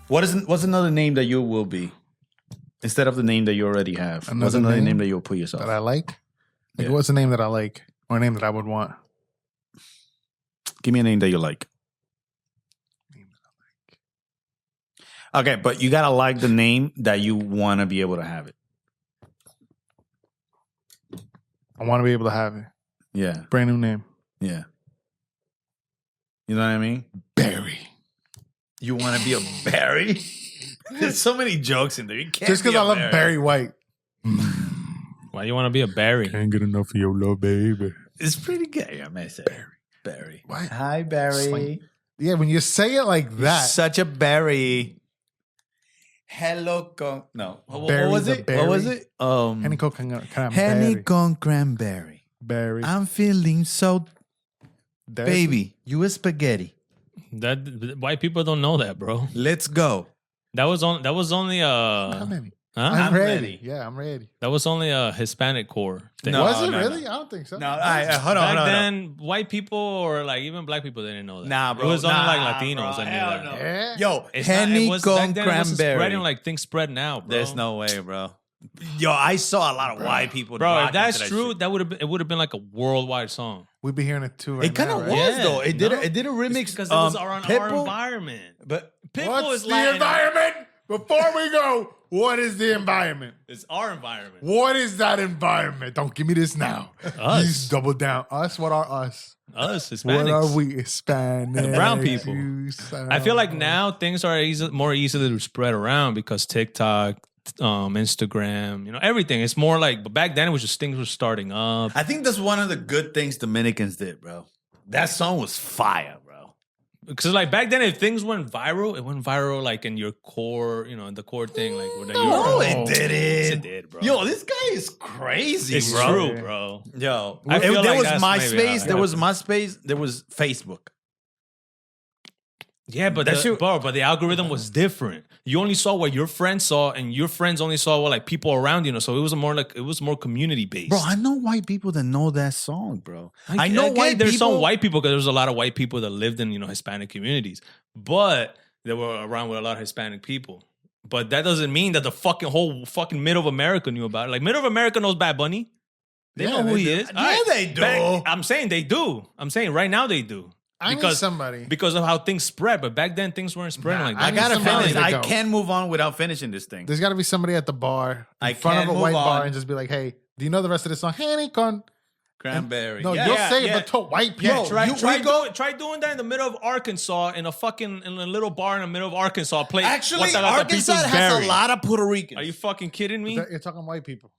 What's another name that you will be instead of the name that you already have? What's another name that you'll put yourself? That I like? What's the name that I like or a name that I would want? Give me a name that you like. Okay, but you gotta like the name that you want to be able to have it. I want to be able to have it. Yeah. Brand new name. Yeah. You know what I mean? Barry. You want to be a Barry? There's so many jokes in there. You can't just because I love Barry White. Why you want to be a Barry? Can't get enough of your love, baby. It's pretty good. Yeah, I say Barry. What? Hi, Barry. Like, yeah, when you say it like that. Such a Barry. Hello, no. Barry what was it? Barry. What was it? Henny con cranberry. Barry. I'm feeling so baby. You a spaghetti. That white people don't know that, bro. Let's go. That was only How many? Huh? I'm ready. ready. Yeah, I'm ready. That was only a Hispanic core thing. No, was it no, really? no. I don't think so. No, hold on. Back then, white people or like even black people didn't know that. Nah, bro. It was only like Latinos. Latinos that knew that. Yeah. Yo, It's Henny not, it was, con back then, it wasn't cranberry. spreading like things spread now, bro. There's no way, bro. Yo, I saw a lot of white people. Bro, if rocking that's to true, shit. it would have been like a worldwide song. We'd be hearing it too right It kind now, of right? was Yeah, though. It did a remix because it was our Pitbull. environment. But Pitbull What's is the Latin. environment? Before we go, what is the environment? It's our environment. What is that environment? Don't give me this now. Us. You double down. Us? What are us? Us, Hispanics. What are we? Hispanic. The brown people. I feel like now things are more easily to spread around because TikTok, Instagram, everything. It's more like, but back then it was just things were starting up. I think that's one of the good things Dominicans did, bro. That song was fire, bro. Because like back then, if things went viral, it went viral like in your core, in the core thing, like No, it didn't. Yes, it did, bro. Yo, this guy is crazy, it's bro. true, bro. Yo, I feel there like was that's maybe MySpace. how it There was MySpace. There was Facebook. Yeah, but but the algorithm was different. You only saw what your friends saw, and your friends only saw what like people around you. So it was more community based. Bro, I know white people that know that song, bro. I know again, white there's people. some white people because there's a lot of white people that lived in Hispanic communities, but they were around with a lot of Hispanic people. But that doesn't mean that the whole middle of America knew about it. Like middle of America knows Bad Bunny. They know who he is. Yeah, they do. I'm saying they do. I'm saying right now they do. I need somebody. Because of how things spread. But back then things weren't spreading like that. I gotta somebody finish. to I go. can't move on without finishing this thing. There's got to be somebody at the bar I in front can't of a white move bar on. and just be like, hey, do you know the rest of this song? Henny con. Cranberry. No, Yeah. you'll yeah, say yeah. it, but to white people. Try doing that in the middle of Arkansas in a little bar in the middle of Arkansas. Play Actually, Arkansas has a lot of Puerto Ricans. Are you fucking kidding me? You're talking white people.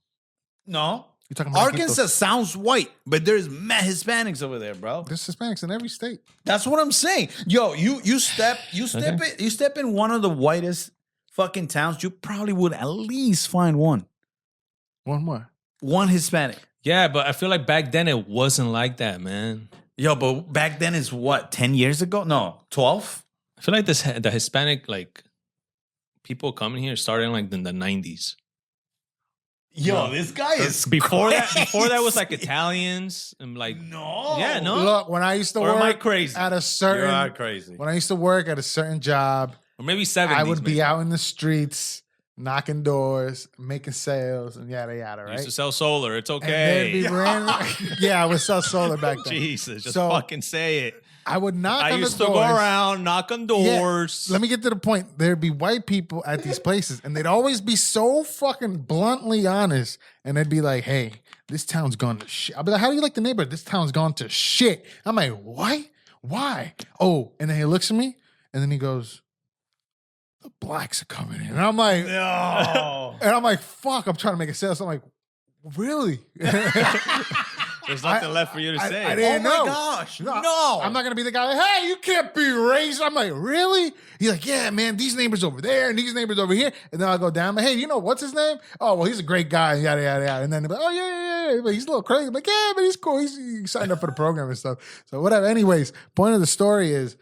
No. You're talking white Arkansas people. sounds white, but there's mad Hispanics over there, bro. There's Hispanics in every state. That's what I'm saying. Yo, you step in one of the whitest fucking towns, you probably would at least find one. One more. One Hispanic. Yeah, but I feel like back then it wasn't like that, man. Yo, but back then is what, 10 years ago? No, 12? I feel like the Hispanic like people coming here started in like in the 90s. Yo, this guy is Before crazy. that was like Italians and like No. Yeah, no. Look, when I used to Or am I work crazy? at a You certain are crazy. when I used to work at a certain job, Or maybe 70s. I would be maybe. out in the streets, knocking doors, making sales, and yada yada, I right? used to sell solar. It's And there'd be okay. random, yeah, I would sell solar back then. Jesus, just So, fucking say it. I would knock I on used the to doors. go around, knock on Yeah, doors. let me get to the point. There'd be white people at these places, and they'd always be so fucking bluntly honest. And they'd be like, hey, this town's gone to shit. I'll be like, how do you like the neighborhood? This town's gone to shit. I'm like, what? Why? Oh, and then he looks at me, and then he goes, the blacks are coming in. And I'm like, No. and I'm like, fuck, I'm trying to make a sale. So I'm like, really? There's nothing left for you to say. I didn't Oh my know. gosh. No. I'm not gonna be the guy. Hey, you can't be racist. I'm like, really? He's like, yeah, man. These neighbors over there and these neighbors over here. And then I'll go down. I'm like, hey, you know what's his name? Oh, well, he's a great guy. Yada yada yada. And then they're like, oh yeah. But he's a little crazy. I'm like, yeah, but he's cool. He signed up for the program and stuff. So whatever. Anyways, point of the story is,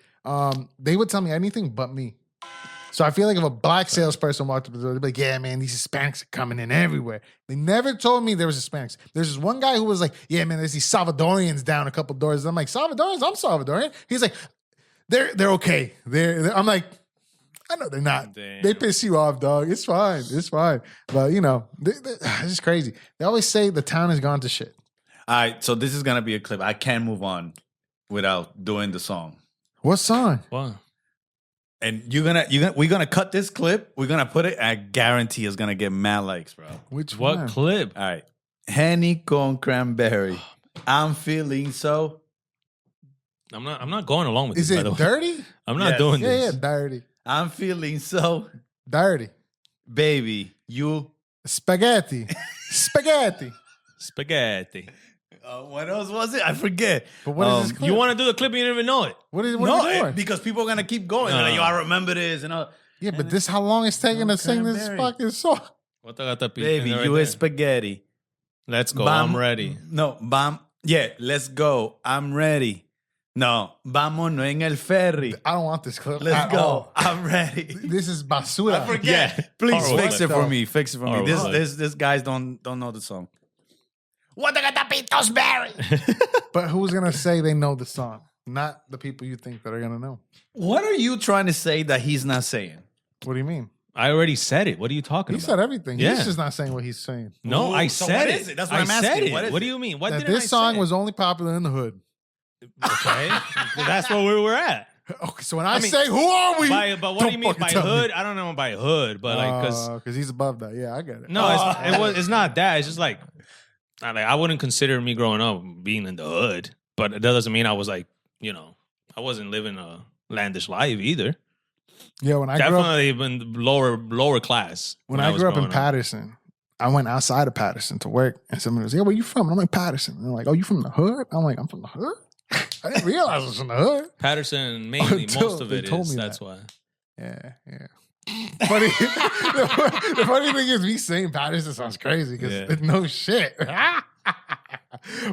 they would tell me anything but me. So I feel like if a black salesperson walked up the door, they'd be like, yeah, man, these Hispanics are coming in everywhere. They never told me there was Hispanics. There's this one guy who was like, yeah, man, there's these Salvadorians down a couple doors. I'm like, Salvadorians? I'm Salvadorian. He's like, they're okay. I'm like, I know they're not. Damn. They piss you off, dog. It's fine. It's fine. But, it's just crazy. They always say the town has gone to shit. All right, so this is gonna be a clip. I can't move on without doing the song. What song? Wow. And we're gonna cut this clip. We're gonna put it. I guarantee it's gonna get mad likes, bro. Which What one? clip? All right, Henny con cranberry. I'm feeling so. I'm not going along with Is this. it by the way. dirty? I'm not Yes. doing Yeah, this. dirty. I'm feeling so, Dirty. baby. You. Spaghetti. Spaghetti. Spaghetti. What else was it? I forget. But what is this clip? You want to do the clip? You didn't even know it. What are No, we doing? because people are gonna keep going. They're like, yo, I remember this, and Yeah, but this how long it's taking to sing this cranberry. fucking song. What the gata baby, right you there. is spaghetti. Let's go. Bam- I'm ready. No, bam. Yeah, let's go. I'm ready. No, vámonos en el ferry. I don't want this clip. Let's at go. all. I'm ready. This is basura. I forget. Yeah. Please Horrible. fix it for me. Fix it for me. Horrible. This guys don't know the song. But who's gonna say they know the song? Not the people you think that are gonna know. What are you trying to say that he's not saying? What do you mean? I already said it. What are you talking He about? said everything. Yeah. He's just not saying what he's saying. No, I So said what it. is it? That's what I I'm said asking. it. What is What it? do you mean? What That did I this song say? was only popular in the hood. Okay. That's where we were at. Okay, so when I mean, say who are we? But what do you mean fucking by tell me. hood? I don't know by hood, but like because he's above that. Yeah, I get it. no, it's not that. It's just like I wouldn't consider me growing up being in the hood, but that doesn't mean I was like I wasn't living a landish life either. Yeah, when I grew up, Definitely been lower class. when I was grew up in growing Patterson, I went outside of Patterson to work, and somebody was, "Yeah, where you from?" And I'm like, "Patterson." And they're like, "Oh, you from the hood?" I'm like, "I'm from the hood." I didn't realize I was from the hood. Patterson mainly, Until most of they it told is. me That's that. why. Yeah. Funny, the funny thing is, me saying Patterson sounds crazy because Yeah. it's no shit.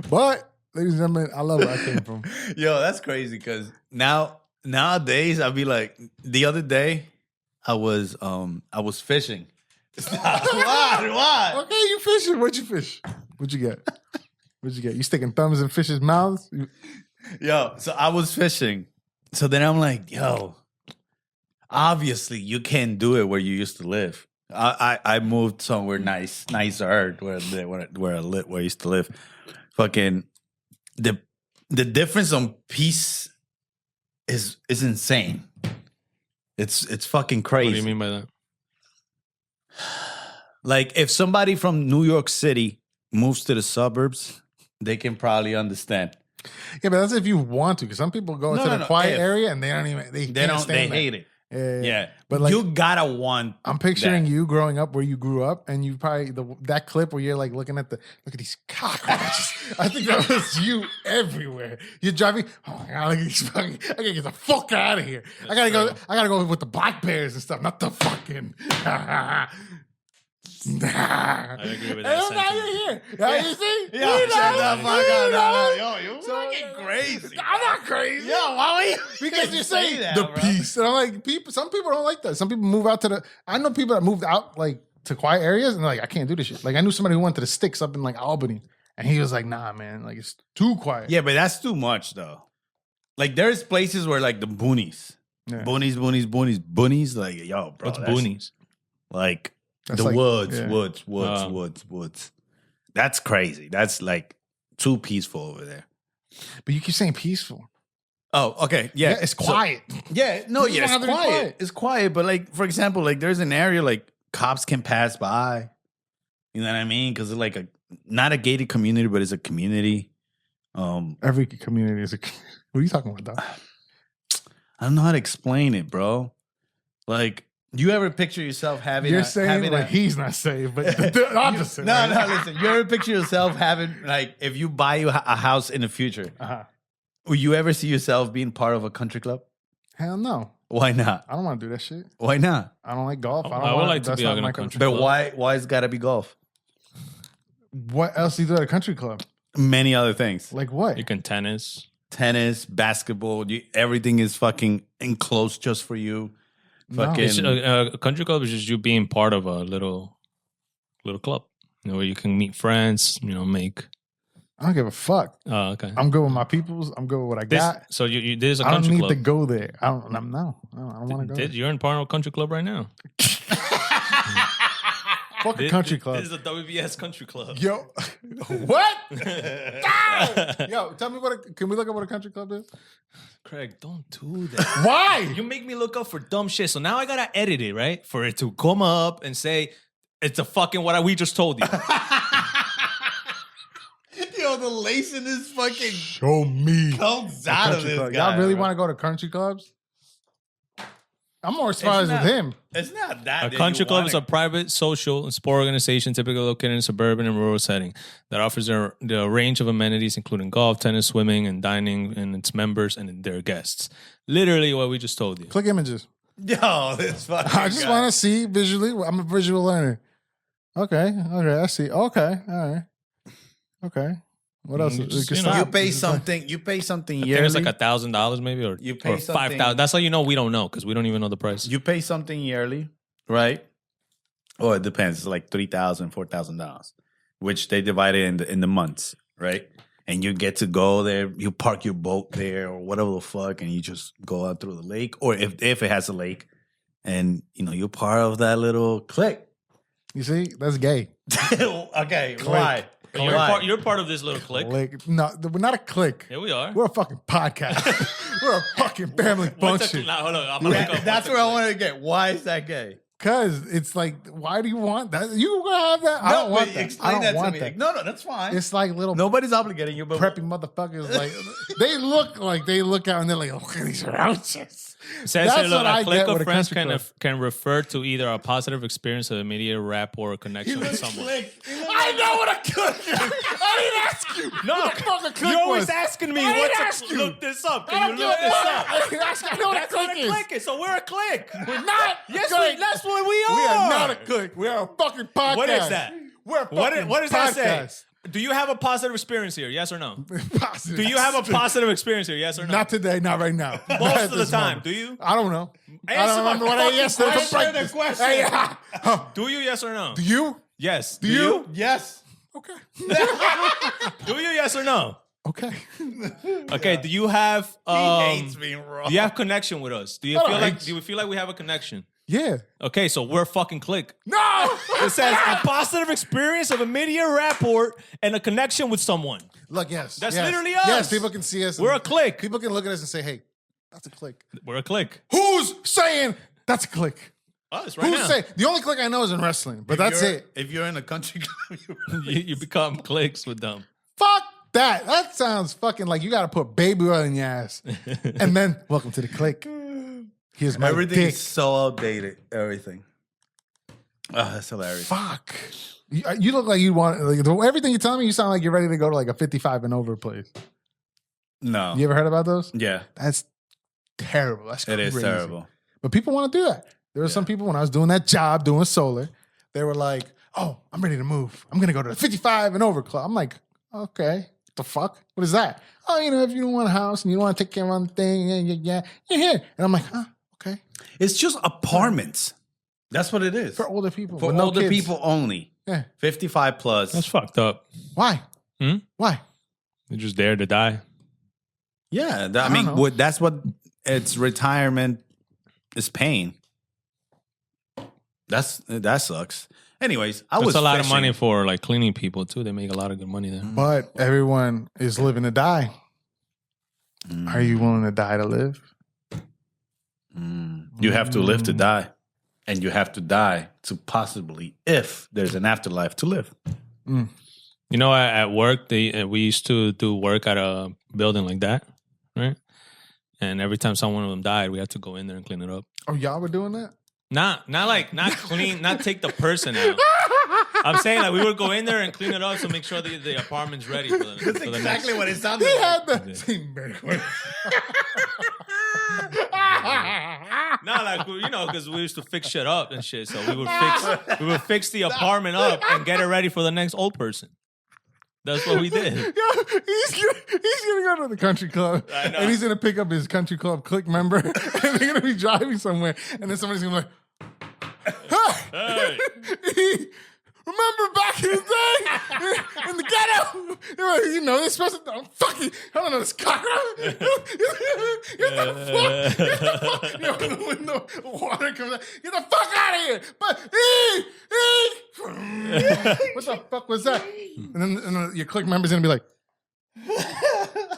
But, ladies and gentlemen, I love where I came from. Yo, that's crazy because nowadays I'll be like, the other day I was fishing. What? Okay, you fishing. What'd you fish? What'd you get? What'd you get? You sticking thumbs in fish's mouths? Yo, so I was fishing. So then I'm like, yo, obviously you can't do it where you used to live. I moved somewhere nicer where I used to live. Fucking the difference on peace is insane. It's fucking crazy. What do you mean by that? Like if somebody from New York City moves to the suburbs, they can probably understand. Yeah, but that's if you want to, because some people go into the quiet if. area and they don't even they Hate it. Yeah. But But like, you gotta want. I'm picturing that. you growing up where you grew up, and you probably that clip where you're like looking at look at these cockroaches. I think that was you everywhere. You're driving. Oh my god! I gotta get the fuck out of here. I gotta go with the black bears and stuff, not the fucking. I agree with that Now sentiment. you're here. Now you see? Yo, You shut know? the fuck You up. know? Yo, you fucking crazy. I'm not crazy. Yo, why were you? Because you're saying that, the bro? peace. And I'm like, some people don't like that. Some people move out I know people that moved out like to quiet areas and they're like, I can't do this shit. Like I knew somebody who went to the sticks up in like Albany and he was like, nah, man, like it's too quiet. Yeah, but that's too much though. Like there's places where like the boonies, Yeah. boonies. Like yo, bro, What's that's- boonies? Like That's the like- woods, yeah. woods. That's crazy. That's like too peaceful over there. But you keep saying peaceful. Oh, okay, yeah. It's So- quiet. yeah, no, It doesn't yeah, it's have to be quiet. quiet. It's quiet, but like for example, like there's an area like cops can pass by. You know what I mean? Because it's like not a gated community, but it's a community. Every community is what are you talking about, dog? I don't know how to explain it, bro. Like You ever picture yourself having? You're saying like he's not safe, but the opposite. No, right? no. Listen, you ever picture yourself having like if you buy you a house in the future, will you ever see yourself being part of a country club? Hell no. Why not? I don't want to do that shit. Why not? I don't like golf. I would like to be on a country But club. why it's got to be golf? What else do you do at a country club? Many other things. Like what? You can tennis. Tennis, basketball, everything is fucking enclosed just for you. No. Fucking It's, a country club is just you being part of a little club, where you can meet friends. Make. I don't give a fuck. Oh, okay. I'm good with my peoples. I'm good with what I got. So you there's a I don't country need club. to go there. I don't want to go. You're in part of a country club right now. Fuck a country club. This is a WBS country club. Yo, what? Yo, tell me can we look up what a country club is? Craig, don't do that. Why? You make me look up for dumb shit. So now I gotta edit it, right? For it to come up and say it's a fucking what we just told you. yo, the lace in this fucking Show me. comes out of Country this club. guy. Y'all really bro. want to go to country clubs? I'm more surprised with him. It's not that. A that country you club want is a private social and sport organization typically located in a suburban and rural setting that offers the range of amenities, including golf, tennis, swimming, and dining, and its members and their guests. Literally what we just told you. Click images. Yo, this fucking I just want to see visually. I'm a visual learner. Okay, I see. Okay, all right. Okay. What else? You just, We can you know, stop. You pay It's just like- something. You pay something I think yearly. it's like $1,000 maybe, or You pay or something- $5,000. That's how you know we don't know because we don't even know the price. You pay something yearly, right? Or it depends. It's like $3,000, $4,000, which they divide it in the months, right? And you get to go there. You park your boat there or whatever the fuck, and you just go out through the lake, or if it has a lake, and you're part of that little clique. You see, that's gay. Okay, why? You're part of this little clique. Click. No, we're not a clique. Here we are. We're a fucking podcast. We're a fucking family What's function. hold on. I'm gonna look up. That's where I wanted to get. Why is that gay? Cause it's like, why do you want that? You gonna have that? I don't want that. I Explain don't that to want me. that. No, that's fine. It's like little Nobody's obligating you, but preppy motherfuckers. Like they look out and they're like, look at these roaches. Says That's here, look, what I a clique get with of a friends country club. can refer to either a positive experience of immediate rapport or connection with someone. I know what a clique is. I didn't ask you. No, what the fuck a clique you're always was. asking me I didn't what ask to you. look this up. I Can don't you give look a this fuck. up? I didn't ask you. I know what a That's what clique a is. clique is. So we're a clique. We're not. Yes, clique. that's what we are. We are not a clique. We are a fucking podcast. What is that? We're a fucking What does that say? podcast. Do you have a positive experience here? Yes or no? Positive. Do you have a positive experience here? Yes or no? Not today, not right now. Most of the time. Do you? I don't know. I Answer don't my remember what I fucking asked for question. breakfast. Question. Hey, Do you? Yes or no? do you? Yes. Do you? Yes. Okay. Do you? Yes or no? Okay. Okay. Do you have? He hates being wrong. Do you have connection with us? Do you I don't feel like? hate Do you feel like we have a connection? Yeah. Okay, so we're a fucking clique. No. It says a positive experience of immediate rapport and a connection with someone. Look, yes. That's yes. literally us. Yes, people can see us. We're a clique. People can look at us and say, hey, that's a clique. We're a clique. Who's saying that's a clique? Us right Who's now. saying? The only clique I know is in wrestling, but that's it. If you're in a country club, You become cliques with them. Fuck that. That sounds fucking like you got to put baby oil in your ass. And then, welcome to the clique. Here's my everything dick. is so outdated. Everything. Oh, that's hilarious. Fuck. You look like you want, like, everything you're telling me, you sound like you're ready to go to like a 55 and over place. No. You ever heard about those? Yeah, That's terrible. That's it crazy. is terrible. But people want to do that. There were some people when I was doing that job, doing solar, they were like, oh, I'm ready to move. I'm going to go to the 55 and over club. I'm like, okay, what the fuck? What is that? Oh, if you don't want a house and you don't want to take care of one thing, you're here. And I'm like, huh, okay. It's just apartments. That's what it is. For older people. For with no older kids. people only. Yeah. 55 plus. That's fucked up. Why? Hmm? Why? They're just there to die. Yeah, I mean, don't know. that's what it's retirement is paying. That sucks. Anyways, I That's was a lot of fishing. money for like cleaning people too. They make a lot of good money there. But everyone is living to die. Are you willing to die to live? You have to live to die, and you have to die to possibly, if there's an afterlife, to live. You know, at work, we used to do work at a building like that, right? And every time someone of them died, we had to go in there and clean it up. Oh, y'all were doing that? Not clean, not take the person out. I'm saying like we would go in there and clean it up to make sure that the apartment's ready for the, That's for the exactly next. what it sounded He like. had the same vergüenza. Not like because we used to fix shit up and shit. So we would fix the apartment up and get it ready for the next old person. That's what we did. Yo, he's gonna go to the country club I know. and he's gonna pick up his country club click member and they're gonna be driving somewhere and then somebody's gonna be like, Hey. remember back in the day in the ghetto? They're supposed to fucking I don't know this cockroach. Get the fuck. When the water comes out, get the fuck out of here. But what the fuck was that? And then your click member's gonna be like,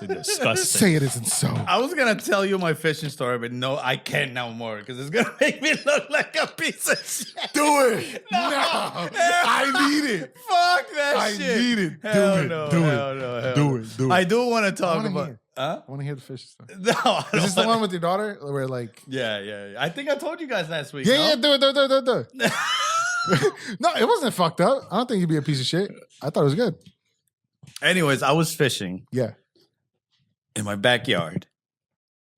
Disgusting. say it isn't so. I was gonna tell you my fishing story, but no, I can't no more because it's gonna make me look like a piece of shit. Do it. No. I need it. Fuck that I shit. need it. Do Hell it. no, Do it. hell no, hell Do no. it. Do it. I do want to talk wanna about. hear. Huh? I want to hear the fish stuff. No, I don't Is this the wanna- one with your daughter? Where like, Yeah. I think I told you guys last week. yeah, no? do it. No, it wasn't fucked up. I don't think you'd be a piece of shit. I thought it was good. Anyways, I was fishing Yeah. in my backyard,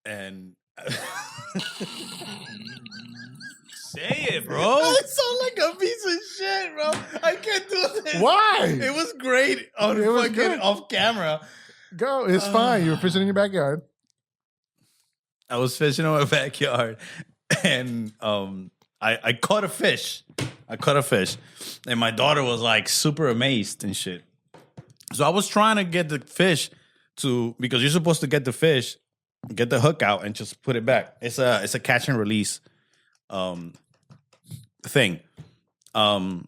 and Say it, bro. I sound like a piece of shit, bro. I can't do this. Why? It was great on It was fucking good. off camera. Go. It's fine. You were fishing in your backyard. I was fishing in my backyard, and I caught a fish. And my daughter was like super amazed and shit. So I was trying to get the fish because you're supposed to get the fish, get the hook out, and just put it back. It's a catch and release thing. And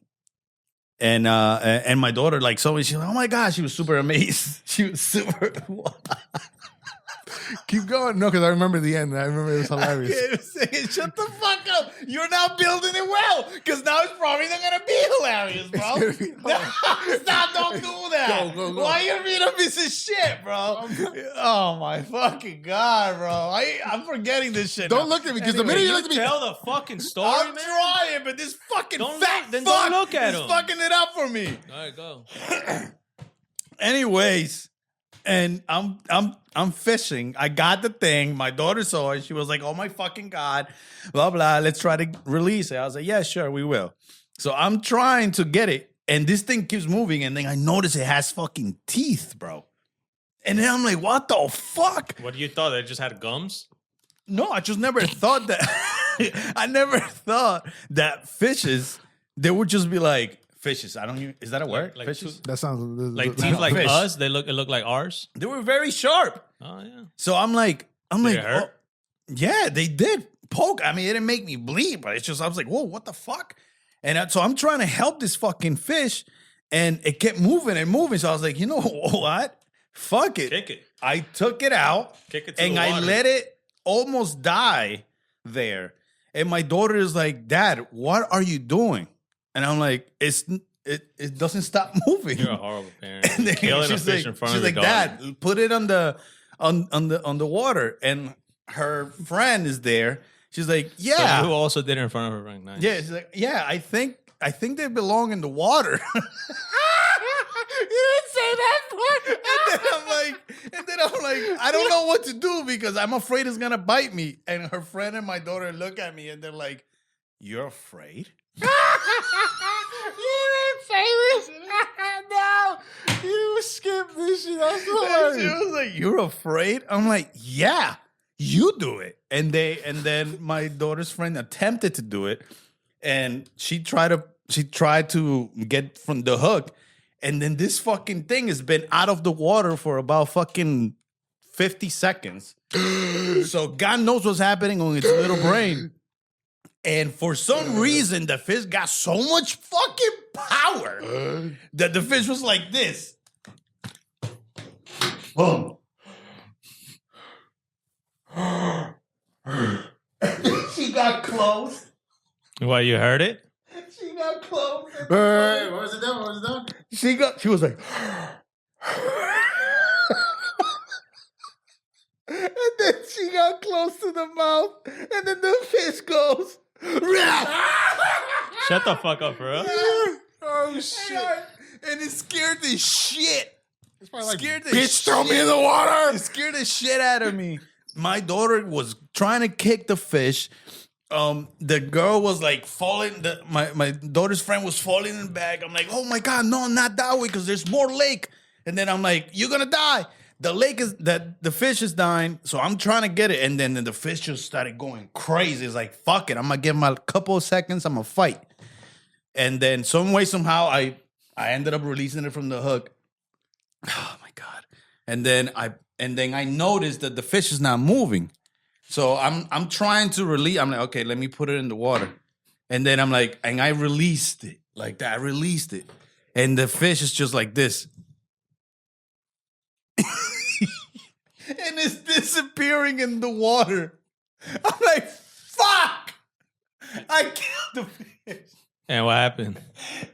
my daughter, like, so she's like, oh my God, she was super amazed. She was super. Keep going. No, because I remember the end. I remember it was hilarious. I kept saying, shut the fuck up. You're not building it well. Because now it's probably not going to be hilarious, bro. It's gonna be Stop, don't do that. Go. Why you being a piece of shit, bro? Oh my fucking God, bro. I'm forgetting this shit. Don't now. look at me because the minute you look at me, Tell the fucking story, I'm man. trying, but this fucking Don't fat look- then fuck don't look at is him. fucking it up for me. All right, go. Anyways, and I'm fishing. I got the thing. My daughter saw it. She was like, "Oh my fucking God, blah blah. Let's try to release it." I was like, "Yeah, sure, we will." So I'm trying to get it, and this thing keeps moving, and then I notice it has fucking teeth, bro. And then I'm like, "What the fuck?" What do you thought? They just had gums? No, I just never thought that. I never thought that fishes, they would just be like fishes. I don't even. Is that a word? Like fishes. that sounds Like teeth like Fish. us? It look like ours? They were very sharp. Oh, yeah. So I'm like, Did it hurt? yeah, they did poke. I mean, it didn't make me bleed, but it's just, I was like, whoa, what the fuck? And so I'm trying to help this fucking fish, and it kept moving and moving. So I was like, you know what? Fuck it. Kick it. I took it out, Kick it to and the I water. let it almost die there. And my daughter is like, Dad, what are you doing? And I'm like, it doesn't stop moving. You're a horrible parent. And then Killing a she's fish like, in front of she's your like, daughter. Dad, put it on the water. And her friend is there. She's like, So yeah, who also did it in front of her ring? Nice. yeah. She's like, yeah. I think they belong in the water. You didn't say that part. and then I'm like, I don't know what to do because I'm afraid it's gonna bite me. And her friend and my daughter look at me and they're like, "You're afraid?" You didn't say this. No, you skipped this shit. That's And she hilarious. was like, "You're afraid?" I'm like, "Yeah, you do it." And then my daughter's friend attempted to do it, and she tried to get from the hook, and then this fucking thing has been out of the water for about fucking 50 seconds. So God knows what's happening on its little brain. And for some reason, the fish got so much fucking power that the fish was like this. Boom. She got close. What, you heard it? She got close. Wait, what was it done? What was it done? She was like, and then she got close to the mouth, and then the fish goes, "Rah!" Shut the fuck up, bro. Oh shit! And it scared the shit. It's probably like, Scared the bitch, throw me shit. in the water. It scared the shit out of me. My daughter was trying to kick the fish. The girl was like falling. My daughter's friend was falling in the bag. I'm like, oh my God, no, not that way, because there's more lake. And then I'm like, you're gonna die. The lake is that the fish is dying, so I'm trying to get it. And then the fish just started going crazy. It's like, fuck it, I'm gonna give him a couple of seconds. I'm gonna fight. And then some way, somehow, I ended up releasing it from the hook. Oh my God. And then I noticed that the fish is not moving. So I'm trying to release. I'm like, okay, let me put it in the water. And then I'm like, and I released it like that. I released it. And the fish is just like this. And it's disappearing in the water. I'm like, fuck. I killed the fish. And what happened?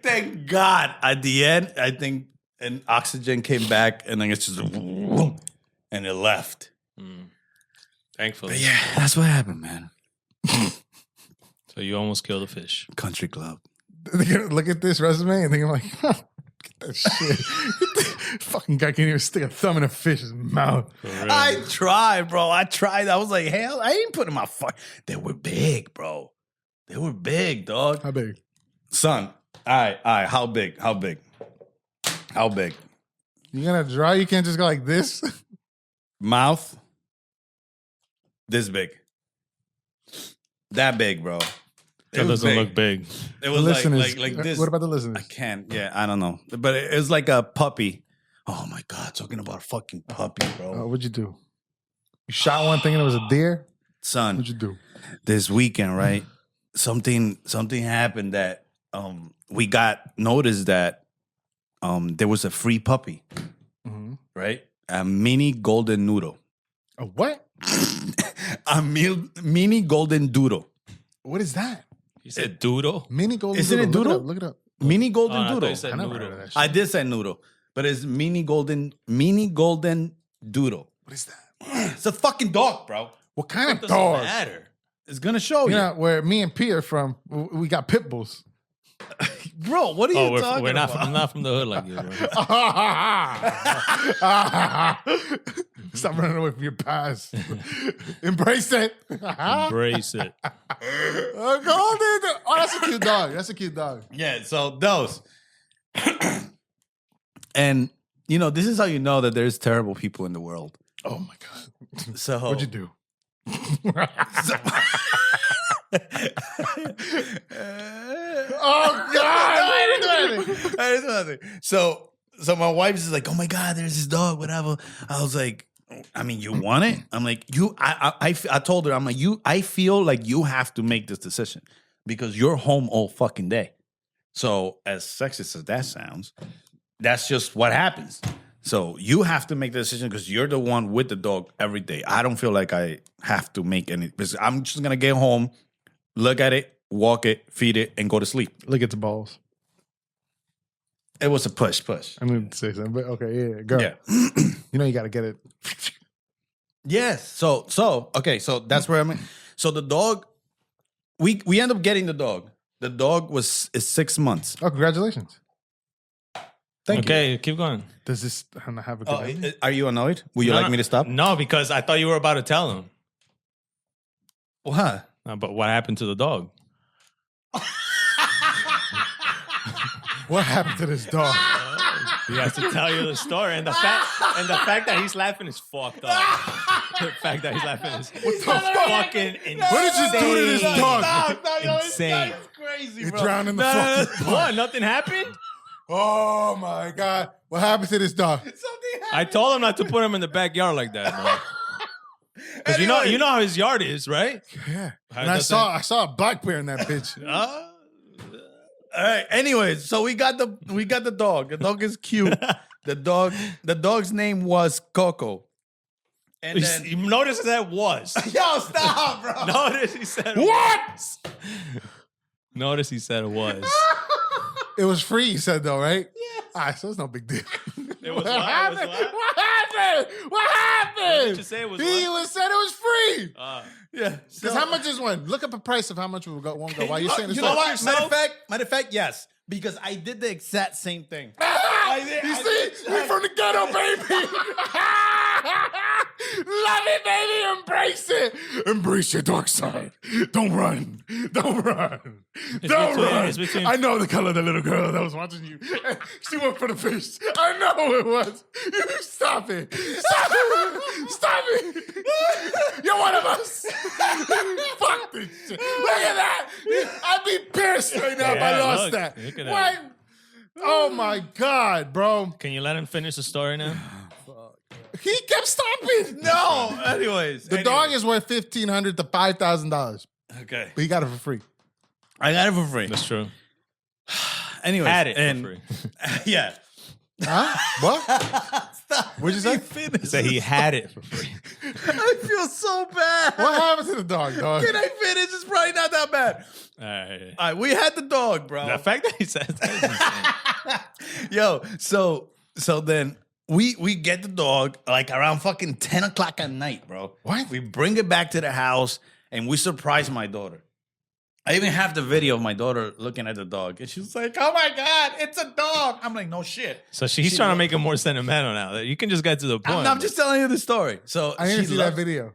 Thank God. At the end, I think an oxygen came back, and then it's just and it left. Thankfully. But yeah, that's what happened, man. So you almost killed a fish. Country club. Look at this resume and think I'm like, huh, get that shit. Fucking guy can't even stick a thumb in a fish's mouth. I tried, bro. I tried. I was like, hell, I ain't putting my fuck. They were big, bro. They were big, dog. How big? Son, all right. How big? How big? How big? You gonna draw? You can't just go like this. Mouth. This big. That big, bro. That doesn't look big. It was Listeners, like this. What about the listeners? I can't. Yeah, I don't know. But it was like a puppy. Oh my God, talking about a fucking puppy, bro. What'd you do? You shot one thinking it was a deer? Son, What'd you do? this weekend, right? Something happened that we got noticed that there was a free puppy, right? A mini golden noodle. A what? A mini golden doodle. What is that? You said doodle? Mini golden Isn't doodle. it doodle? Look it up. Mini golden I thought doodle. you said I never noodle. heard of that shit. I did say noodle, but it's mini golden doodle. What is that? It's a fucking dog, bro. What kind What of does dog? it matter? It's gonna show You you, know, where me and P are from, we got pit bulls. bro. What are you talking we're not. about? I'm not from the hood like you, bro. Stop running away from your past. Embrace it. Embrace it. Oh, that's a cute dog. That's a cute dog. Yeah, so those. And, you know, this is how you know that there's terrible people in the world. Oh my God. So, What'd you do? Oh God! I didn't do anything. So my wife's just like, oh my God, there's this dog, whatever. I was like, I mean, you want it? I'm like, I told her, I'm like, I feel like you have to make this decision because you're home all fucking day. So as sexist as that sounds, that's just what happens. So you have to make the decision because you're the one with the dog every day. I don't feel like I have to make any, because I'm just going to get home, look at it, walk it, feed it, and go to sleep. Look at the balls. It was a push. I'm going to say something, but okay, yeah, go. Yeah. You know you got to get it. Yes. So okay, so that's where I'm at. So the dog, we end up getting the dog. The dog is 6 months. Oh, congratulations. Thank you. Okay, keep going. Does this have a good ending? Are you annoyed? Would you No, like me to stop? No, because I thought you were about to tell him. What? But what happened to the dog? What happened to this dog? He has to tell you the story, and the fact that he's laughing is fucked up. The fact that he's laughing is fucking insane. What did you do to this dog? Insane. Crazy, You bro. drowned in the fucking What? Nothing happened? Oh my God. What happened to this dog? Something happened. I told him not to put him in the backyard like that, man. Because you know how his yard is, right? Yeah. How And I does saw a black bear in that bitch. All right. Anyways, so we got the dog. The dog is cute. The dog's name was Coco. And then You notice that was. yo, stop, bro. Notice he said What? Notice he said it was. It was free, you said though, right? Yeah. All right, so it's no big deal. It was What what? happened? It was what? What happened? What happened? What did you say it was He what? said it was free. Yeah. Because how much is one? Look up a price of how much will go. Won't go. Why you saying this? You know what? Matter of fact, yes. Because I did the exact same thing. You see? We from the ghetto, baby. Love it, baby. Embrace it. Embrace your dark side. Don't run. Don't run. Don't run. I know the color of the little girl that was watching you. She went for the fish. I know it was. Stop it. Stop it. Stop it. You're one of us. Fuck this shit. Look at that. I'd be pissed right now if I lost that. Look at What? that. Oh my God, bro. Can you let him finish the story now? He kept stopping. No. Anyways. The dog is worth $1,500 to $5,000. Okay. But he got it for free. I got it for free. That's true. Anyways. Had it and, for free. Yeah. Huh? What? Stop. What'd you say? He said he had it for free. I feel so bad. What happened to the dog, dog? Can I finish? It's probably not that bad. All right. All right, we had the dog, bro. The fact that he says that is insane. Yo, so then we get the dog like around fucking 10 o'clock at night, bro. What? We bring it back to the house and we surprise my daughter. I even have the video of my daughter looking at the dog and she's like, oh my God, it's a dog. I'm like, no shit. So he's trying to make it more sentimental now. You can just get to the point. I'm just telling you the story. So I didn't see that video.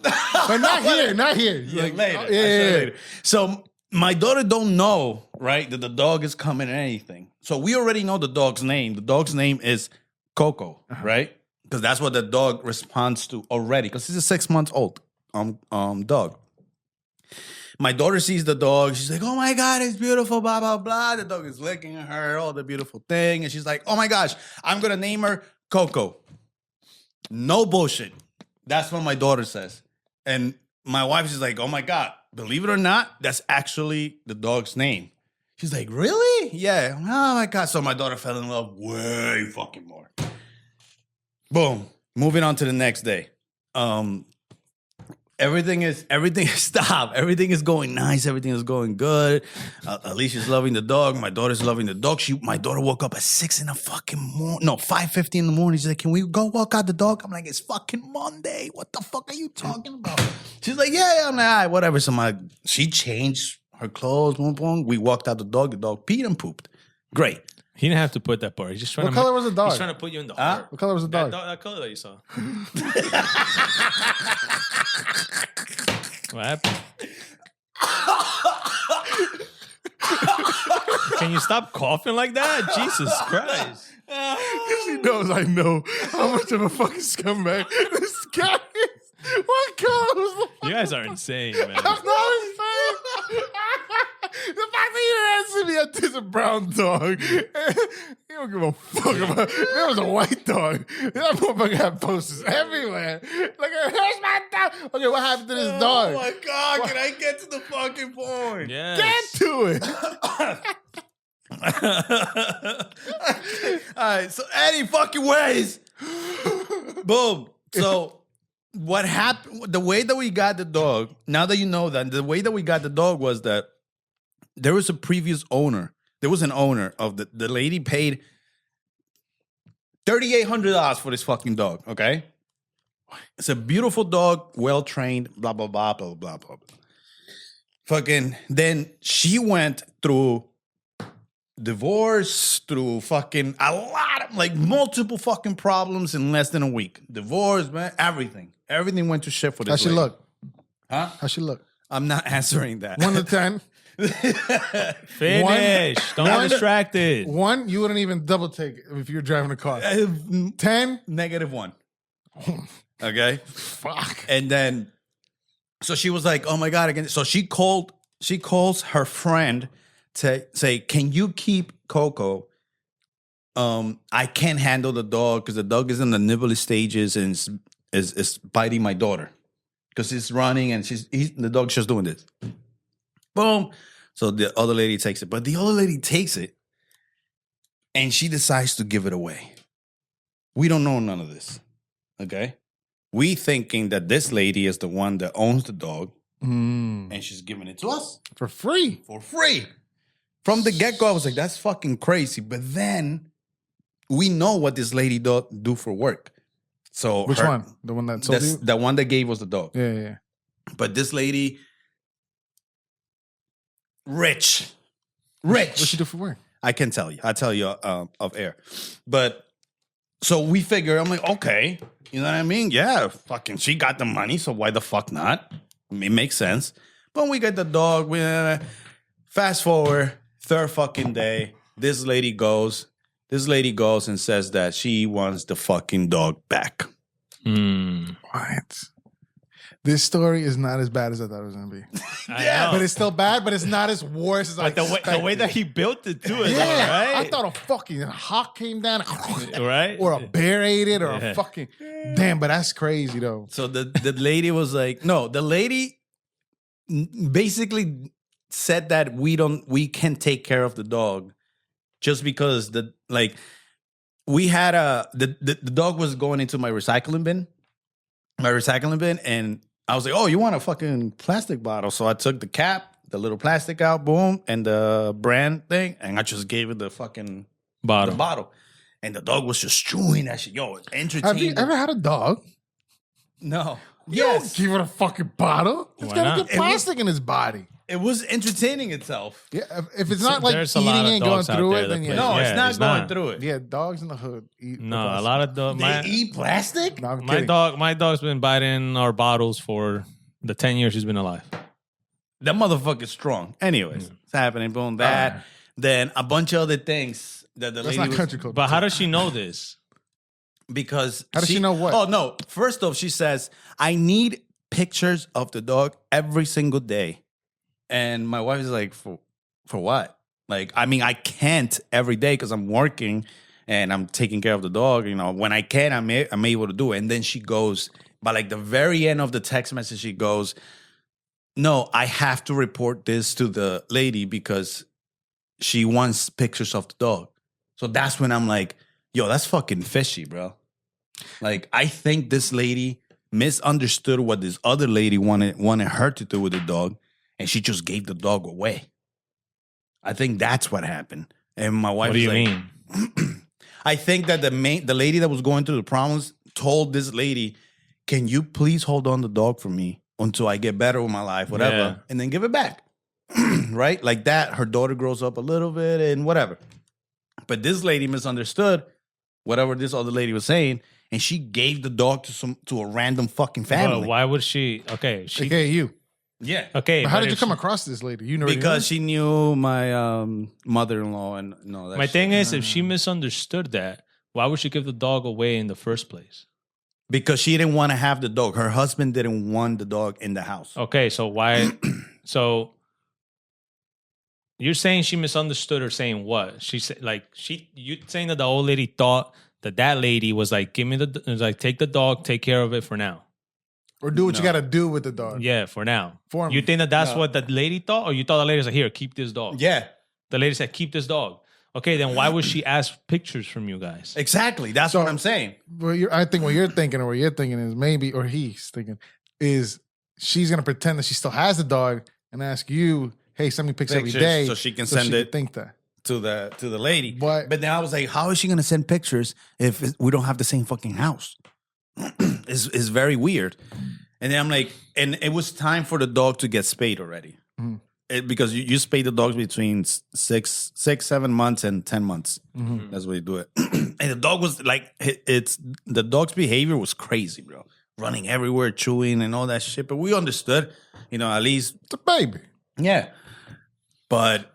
but Not here, not here. Yeah, Like, later. oh, I'll show you later. So my daughter don't know, right, that the dog is coming or anything. So we already know the dog's name. The dog's name is Coco, right? Because that's what the dog responds to already. Because he's a 6 months old dog. My daughter sees the dog. She's like, oh my God, it's beautiful, blah, blah, blah. The dog is licking her, all the beautiful thing. And she's like, oh my gosh, I'm going to name her Coco. No bullshit. That's what my daughter says. And my wife is like, oh my God, believe it or not, that's actually the dog's name. She's like, really? Yeah. Oh my God. So my daughter fell in love way fucking more. Boom. Moving on to the next day. Everything is stop. Everything is going nice. Everything is going good. Alicia's loving the dog. My daughter's loving the dog. My daughter woke up at 6 in the fucking morning. No, 5:50 in the morning. She's like, can we go walk out the dog? I'm like, it's fucking Monday. What the fuck are you talking about? She's like, yeah. I'm like, all right, whatever. So she changed her clothes. Boom, boom. We walked out the dog. The dog peed and pooped. Great. He didn't have to put that part. He's just trying What color was the dog? He's trying to put you in the heart. What color was the dog? That color that you saw. What happened? Can you stop coughing like that? Jesus Christ. Because he knows I know how much of a fucking scumbag this guy is. What color was the You guys are insane, man. I'm not insane. The fact that you answered me, this is a brown dog. He don't give a fuck about it. There was a white dog. That motherfucker had posters everywhere. Like, here's my dog. Okay, what happened to this dog? Oh my God, can I get to the fucking point? Yes. Get to it. All right, so any fucking ways. Boom. So what happened, the way that we got the dog, now that you know that, the way that we got the dog was that there was a previous owner. There was an owner of the lady paid $3,800 for this fucking dog, okay? It's a beautiful dog, well-trained, blah, blah, blah, blah, blah, blah, blah. Fucking, then she went through divorce, through fucking a lot of, like, multiple fucking problems in less than a week. Divorce, man, everything. Everything went to shit for this How she lady. look? Huh? How she look? I'm not answering that. 1 to 10. Finish. Don't one- get distracted. 1, you wouldn't even double take it if you're driving a car. 10, -1. Okay? fuck. And then, so she was like, oh my God, again. So she calls her friend to say, can you keep Coco? I can't handle the dog because the dog is in the nibbly stages and is biting my daughter because he's running and the dog's just doing this. Boom. So the other lady takes it. But the other lady takes it and she decides to give it away. We don't know none of this. Okay? We thinking that this lady is the one that owns the dog and she's giving it to us. For free. For free. From the get-go, I was like, that's fucking crazy. But then we know what this lady do for work. So Which one? The one that sold you? the one that gave us the dog. Yeah. But this lady, rich. What'd she do for work? I can tell you. I'll tell you off air. But so we figure, I'm like, okay, you know what I mean? Yeah, fucking, she got the money, so why the fuck not? It makes sense. But we get the dog. Fast forward, third fucking day, this lady goes and says that she wants the fucking dog back. What? This story is not as bad as I thought it was gonna be. Yeah, But it's still bad, but it's not as worse as I the way expected. that he built it too is Yeah, right. I thought a fucking hawk came down, Right? or a bear ate it, or Yeah. a fucking damn. But that's crazy though. So the lady was like, no, the lady basically said that we can take care of the dog just because we had the dog was going into my recycling bin, and I was like, oh, you want a fucking plastic bottle? So I took the cap, the little plastic out, boom, and the brand thing, and I just gave it the fucking bottle. And the dog was just chewing that shit. Yo, it's entertaining. Have you ever had a dog? No. You don't give it a fucking bottle. It's Why got not? to get plastic in his body. It was entertaining itself. Yeah, if it's not like There's a eating lot of it and going dogs out through there it, that then yeah. play- No, Yeah, it's not it's going not. through it. Yeah, dogs in the hood eat. No, a lot of dogs. They eat plastic? No, I'm kidding. My dog's been biting our bottles for the 10 years he's been alive. That motherfucker's strong. Anyways, it's happening. Boom, that. Then a bunch of other things that the That's lady not was, country club. But how does she know this? because How does she know what? Oh no! First off, she says I need pictures of the dog every single day, and my wife is like, for what? Like, I mean, I can't every day because I'm working and I'm taking care of the dog. You know, when I can, I'm able to do it. And then she goes, by like the very end of the text message, she goes, no, I have to report this to the lady because she wants pictures of the dog. So that's when I'm like, yo, that's fucking fishy, bro. Like, I think this lady misunderstood what this other lady wanted her to do with the dog, and she just gave the dog away. I think that's what happened. And my wife What do was you like, mean? I think that the lady that was going through the problems told this lady, can you please hold on the dog for me until I get better with my life, whatever, Yeah. and then give it back. Right? Like that, her daughter grows up a little bit and whatever. But this lady misunderstood whatever this other lady was saying, and she gave the dog to a random fucking family. But why would she? Okay, she. Okay, you. Yeah. Okay, But how but did you if come she- across this lady? You know Because she knew my mother-in-law and no. That My shit. thing is, if she misunderstood that, why would she give the dog away in the first place? Because she didn't want to have the dog. Her husband didn't want the dog in the house. Okay, so why? So you're saying she misunderstood or saying what? She said you saying that the old lady thought that lady was like, give me take the dog, take care of it for now. or do what you No. got to do with the dog. Yeah, for now. For You me. think that's No. what the lady thought, or you thought the lady was like, here, keep this dog? Yeah, The lady said, keep this dog. Okay, then why would she ask pictures from you guys? exactly. That's So- what I'm saying. I think what you're thinking, or what you're thinking is maybe, or he's thinking, is she's gonna pretend that she still has the dog and ask you, "Hey, send me pictures every Pictures day," so she can send it. Think that. To the lady. But- then I was like, how is she gonna send pictures if we don't have the same fucking house? It's very weird. And then I'm like, and it was time for the dog to get spayed already. Mhm. Because you spay the dogs between 7 months and 10 months. Mhm. That's what you do it. And the dog was like, the dog's behavior was crazy, bro. Running everywhere, chewing and all that shit. But we understood, at least. It's a baby. Yeah. But,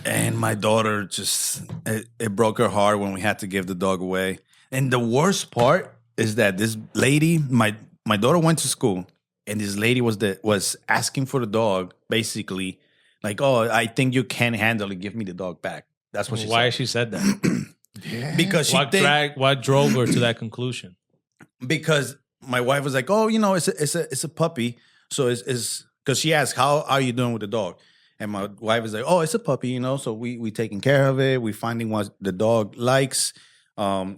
and my daughter just, it broke her heart when we had to give the dog away. And the worst part is that this lady, my daughter went to school, and this lady was asking for the dog, basically, like, oh, I think you can't handle it. Give me the dog back. That's what she Why said. she said that? Yeah. Because she What drove her to that conclusion? because my wife was like, oh, it's a puppy. So it's because she asked, how are you doing with the dog? And my wife is like, oh, it's a puppy, so we taking care of it. We finding what the dog likes.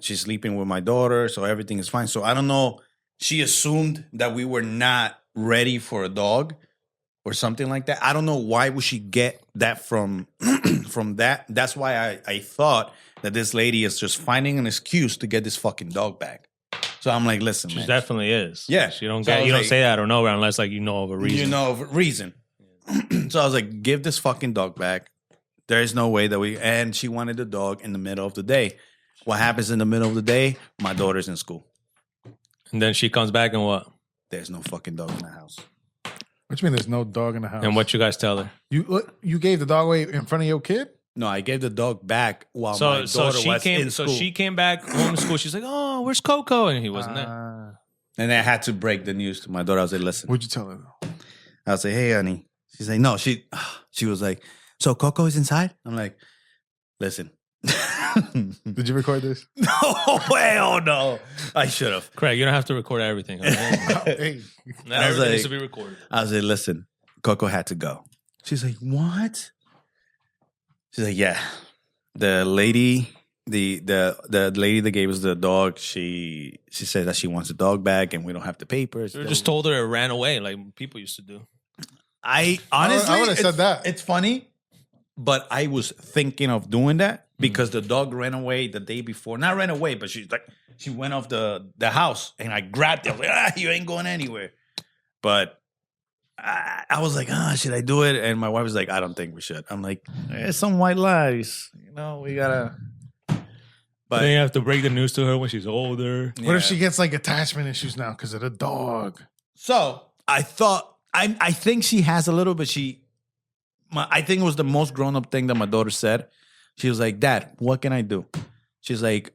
She's sleeping with my daughter, so everything is fine. So I don't know. She assumed that we were not ready for a dog or something like that. I don't know why would she get that from that. That's why I thought that this lady is just finding an excuse to get this fucking dog back. So I'm like, listen, She man. definitely is. Yeah. You don't So I was like- say that or nowhere unless like you know of a reason. You know, of reason. So I was like, give this fucking dog back. There is no way that and she wanted the dog in the middle of the day. What happens in the middle of the day? My daughter's in school. And then she comes back and what? There's no fucking dog in the house. What you mean there's no dog in the house? And what you guys tell her? You gave the dog away in front of your kid? No, I gave the dog back while my daughter was in school. So she came back home from school. She's like, "Oh, where's Coco?" And he wasn't there. And I had to break the news to my daughter. I was like, listen. What'd you tell her though? I was like, hey, honey. She's like, no. She was like, so Coco is inside? I'm like, listen. Did you record this? No, hell no. I should have. Craig, you don't have to record everything. Okay? Hey, Not I was everything needs like- to be recorded. I was like, listen, Coco had to go. She's like, what? She's like, yeah. The lady, the lady that gave us the dog, she said that she wants the dog back and we don't have the papers. You just told her it ran away like people used to do. I honestly, I would've said that. It's funny, but I was thinking of doing that because the dog ran away the day before. Not ran away, but she went off the house and I grabbed it. I was like, you ain't going anywhere. But I was like, should I do it? And my wife was like, I don't think we should. I'm like, there's some white lies. You know, we gotta. But then you have to break the news to her when she's older. What if she gets like attachment issues now because of the dog? So I thought, I think she has a little, but I think it was the most grown up thing that my daughter said. She was like, Dad, what can I do? She's like,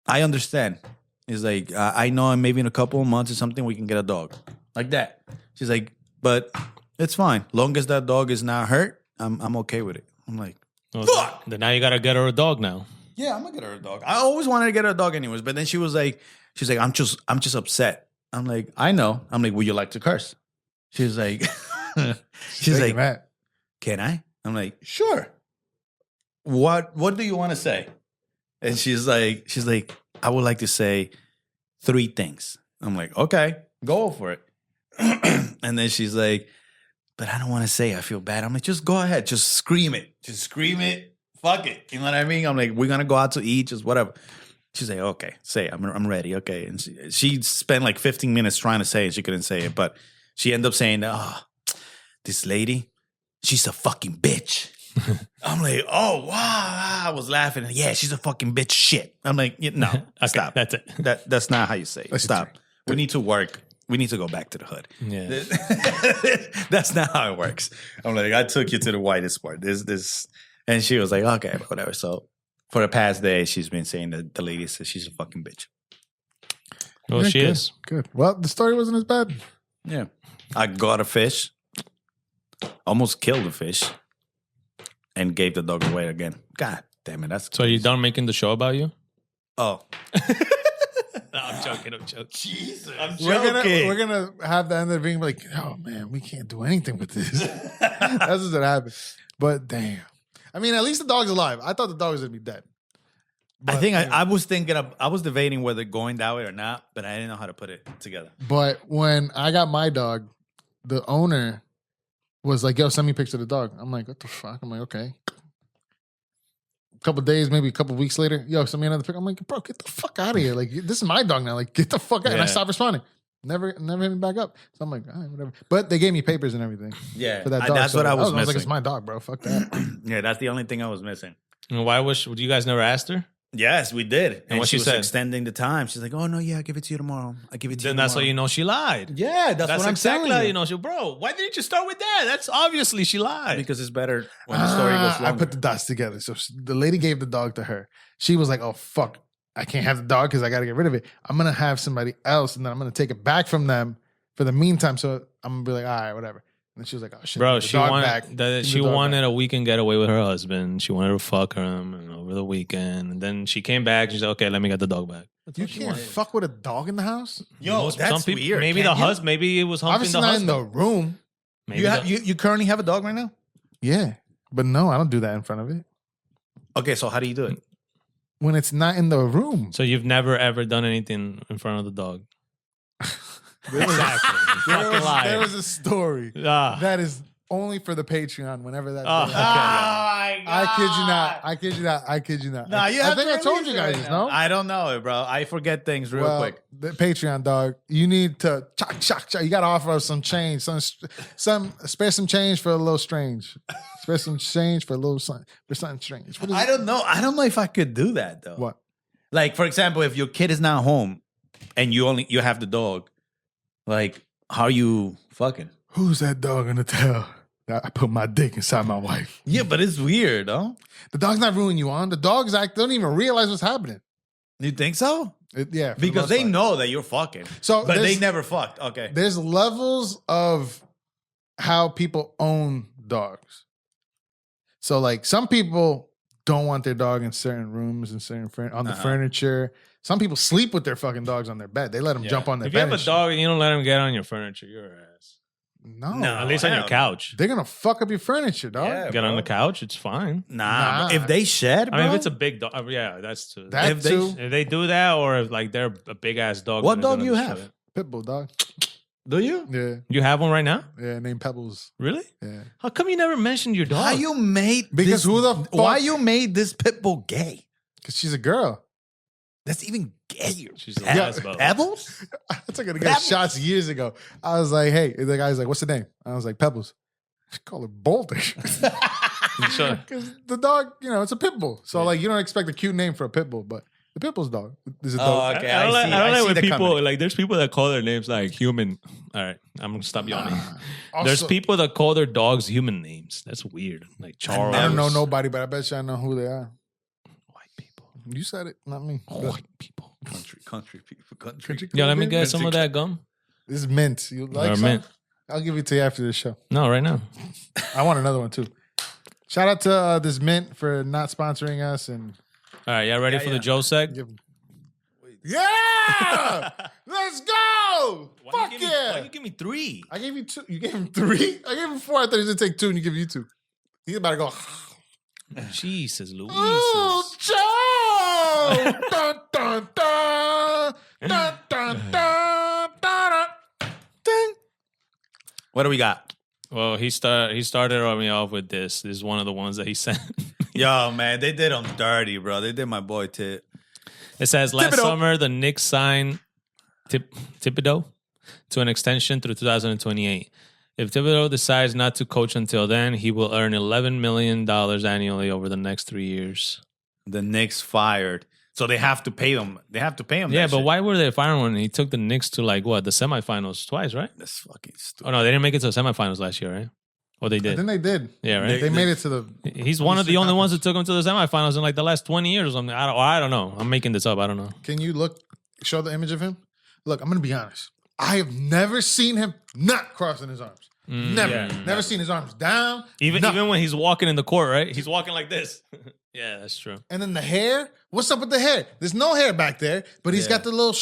I understand. He's like, I know maybe in a couple of months or something we can get a dog. Like that. She's like, but it's fine. Long as that dog is not hurt, I'm okay with it. I'm like, fuck! Then now you gotta get her a dog now. Yeah, I'm gonna get her a dog. I always wanted to get her a dog anyways, but then she's like, I'm just upset. I'm like, I know. I'm like, would you like to curse? She's like, she's like, Matt. can I? I'm like, sure. What do you want to say? And she's like, I would like to say 3 things. I'm like, okay, go for it. And then she's like, but I don't want to say, I feel bad. I'm like, just go ahead. Just scream it. Just scream it. Fuck it. You know what I mean? I'm like, we're going to go out to eat, just whatever. She's like, okay, say it. I'm ready. Okay. And she spent like 15 minutes trying to say it. She couldn't say it, but she ended up saying, this lady, she's a fucking bitch. I'm like, oh, wow. I was laughing. Yeah, she's a fucking bitch shit. I'm like, no, Okay, stop. that's it. That's not how you say it. That's Stop. We need to work. We need to go back to the hood. Yeah. That's not how it works. I'm like, I took you to the whitest part. This. And she was like, okay, whatever. So for the past day, she's been saying that the lady says she's a fucking bitch. Well, Yeah, she good, is. Good. Well, the story wasn't as bad. Yeah. I got a fish, almost killed the fish, and gave the dog away again. God damn it. That's So are you done making the show about you? Oh. No, I'm joking. Jesus. We're gonna have the end of it being like, oh man, we can't do anything with this. That's just what happened. But damn. I mean, at least the dog's alive. I thought the dog was gonna be dead. I think I was thinking I was debating whether going that way or not, but I didn't know how to put it together. But when I got my dog, the owner was like, yo, send me a picture of the dog. I'm like, what the fuck? I'm like, okay. A couple days, maybe a couple weeks later, yo, send me another picture. I'm like, bro, get the fuck out of here. Like, this is my dog now. Like, get the fuck out. And I Yeah. stopped responding. Never hit me back up. So I'm like, all right, whatever. But they gave me papers and everything Yeah. for that dog. That's So what I was like, missing. it's my dog, bro. Fuck that. Yeah, that's the only thing I was missing. And why would you guys never asked her? Yes, we did. And what she she was said? extending the time. She's like, oh, no, yeah, I'll give it to you tomorrow. I'll give it to you Then that's how tomorrow. you know she lied. Yeah, that's what I'm exactly telling how you. you know she. Bro, why didn't you start with that? That's obviously she lied. Because it's better when the story goes longer. I put the dots together. So the lady gave the dog to her. She was like, oh, fuck. I can't have the dog because I got to get rid of it. I'm going to have somebody else and then I'm going to take it back from them for the meantime. So I'm going to be like, all right, whatever. And then she was like, oh, shit. Bro, the she dog wanted back. Give me she the dog wanted back. a weekend getaway with her husband. She wanted to fuck him and over the weekend. And then she came back. She said, "Okay, let me get the dog back." You can't fuck with a dog in the house? Yo, Most- that's some people, weird. Maybe Can't the you? husband. Maybe it was humping Obviously the not in husband. the room. Maybe You currently have a dog right now? Yeah. But no, I don't do that in front of it. Okay, so how do you do it? When it's not in the room. So you've never ever done anything in front of the dog? Exactly. You fucking There liar. was a story. Ah. That is only for the Patreon whenever that. Oh, day. okay. my I kid you not. I kid you not. I kid you not. Nah, you I have think to I told release you it guys right this, now. no? I don't know it, bro. I forget things real quick. The Patreon dog, you need to chock. You got to offer us some change, some spare some change for a little strange. Spare some change for a little something strange. What is I don't know. I don't know if I could do that though. What? Like, for example, if your kid is not home and you have the dog, like, how are you fucking? Who's that dog gonna tell that I put my dick inside my wife? Yeah, but it's weird, huh? The dog's not ruining you on. The dogs don't even realize what's happening. You think so? Yeah, for the Because most they part. know that you're fucking. So but they there's- never fucked. Okay. There's levels of how people own dogs. So like some people don't want their dog in certain rooms and on the furniture. Some people sleep with their fucking dogs on their bed. They let them jump on their If bed. you have a and shit. dog and you don't let him get on your furniture, you're an ass. No, No. At least on your hell no. couch. they're gonna fuck up your furniture, dog. Yeah. Get on bro. the couch, it's fine. Nah. Nah. If they shed, bro. I mean, if it's a big dog, yeah, that's too. That If they- too. If they do that, or if like they're a big ass dog. What then it's dog gonna you destroy have? it. Pitbull dog. Do you? Yeah, You have one right now? yeah. Named Pebbles. Really? Yeah. How come you never mentioned your dog? Why you made Because this, who the fuck- why you made this pit bull gay? Because she's a girl. That's even gayer. She's a Yeah. lesbo. Pebbles? I took her to get Pebbles. shots years ago. I was like, hey, the guy's like, what's the name? I was like, Pebbles. I call her Boulder. Sure. Because the dog, it's a pit bull. So like you don't expect a cute name for a pit bull, but the pit bull's dog is a Oh, dog. okay. I don't like, see- I don't I like see when the people comedy. like. There's people that call their names like human. All right, I'm gonna stop yawning. There's Also, people that call their dogs human names. That's weird. Like Charles. I don't know nobody, but I bet you I know who they are. White people. You said it, not me. White people. Country people. Country. Yeah, let me get some of that gum. This is mint. You like Or some? mint. I'll give it to you after the show. No, right now. I want another one too. Shout out to this mint for not sponsoring us and All right, y'all ready for the Joe seg? give. Yeah, let's go. Fuck yeah. Why you give me 3? I gave you 2. You gave him 3. I gave him 4. I thought he was gonna take 2, and you give you 2. He's about to go. Jesus, Louise. Oh, Joe! Dun, dun, dun, dun, dun, dun, dun, dun. What do we got? Well, he started me off with this. This is one of the ones that he sent. Yo, man, they did him dirty, bro. They did my boy Tit. It says last Thibodeau. summer the Knicks signed Thibodeau to an extension through 2028. If Thibodeau decides not to coach until then, he will earn $11 million annually over the next 3 years. The Knicks fired. So they have to pay him. They have to pay him. Yeah, that but shit. why were they firing when he took the Knicks to the semifinals twice, right? That's fucking Oh stupid. no, they didn't make it to the semifinals last year, right? Or they I did. think they did. Yeah, right. They made it to the. He's one of the only ones that took him to the semifinals in like the last 20 years or something. I don't know. I'm making this up. I don't know. Can you show the image of him? Look, I'm gonna be honest. I have never seen him not crossing his arms. Never seen his arms down. Even nothing. even when he's walking in the court, right? He's walking like this. Yeah, that's true. And then the hair. What's up with the hair? There's no hair back there, but he's got the little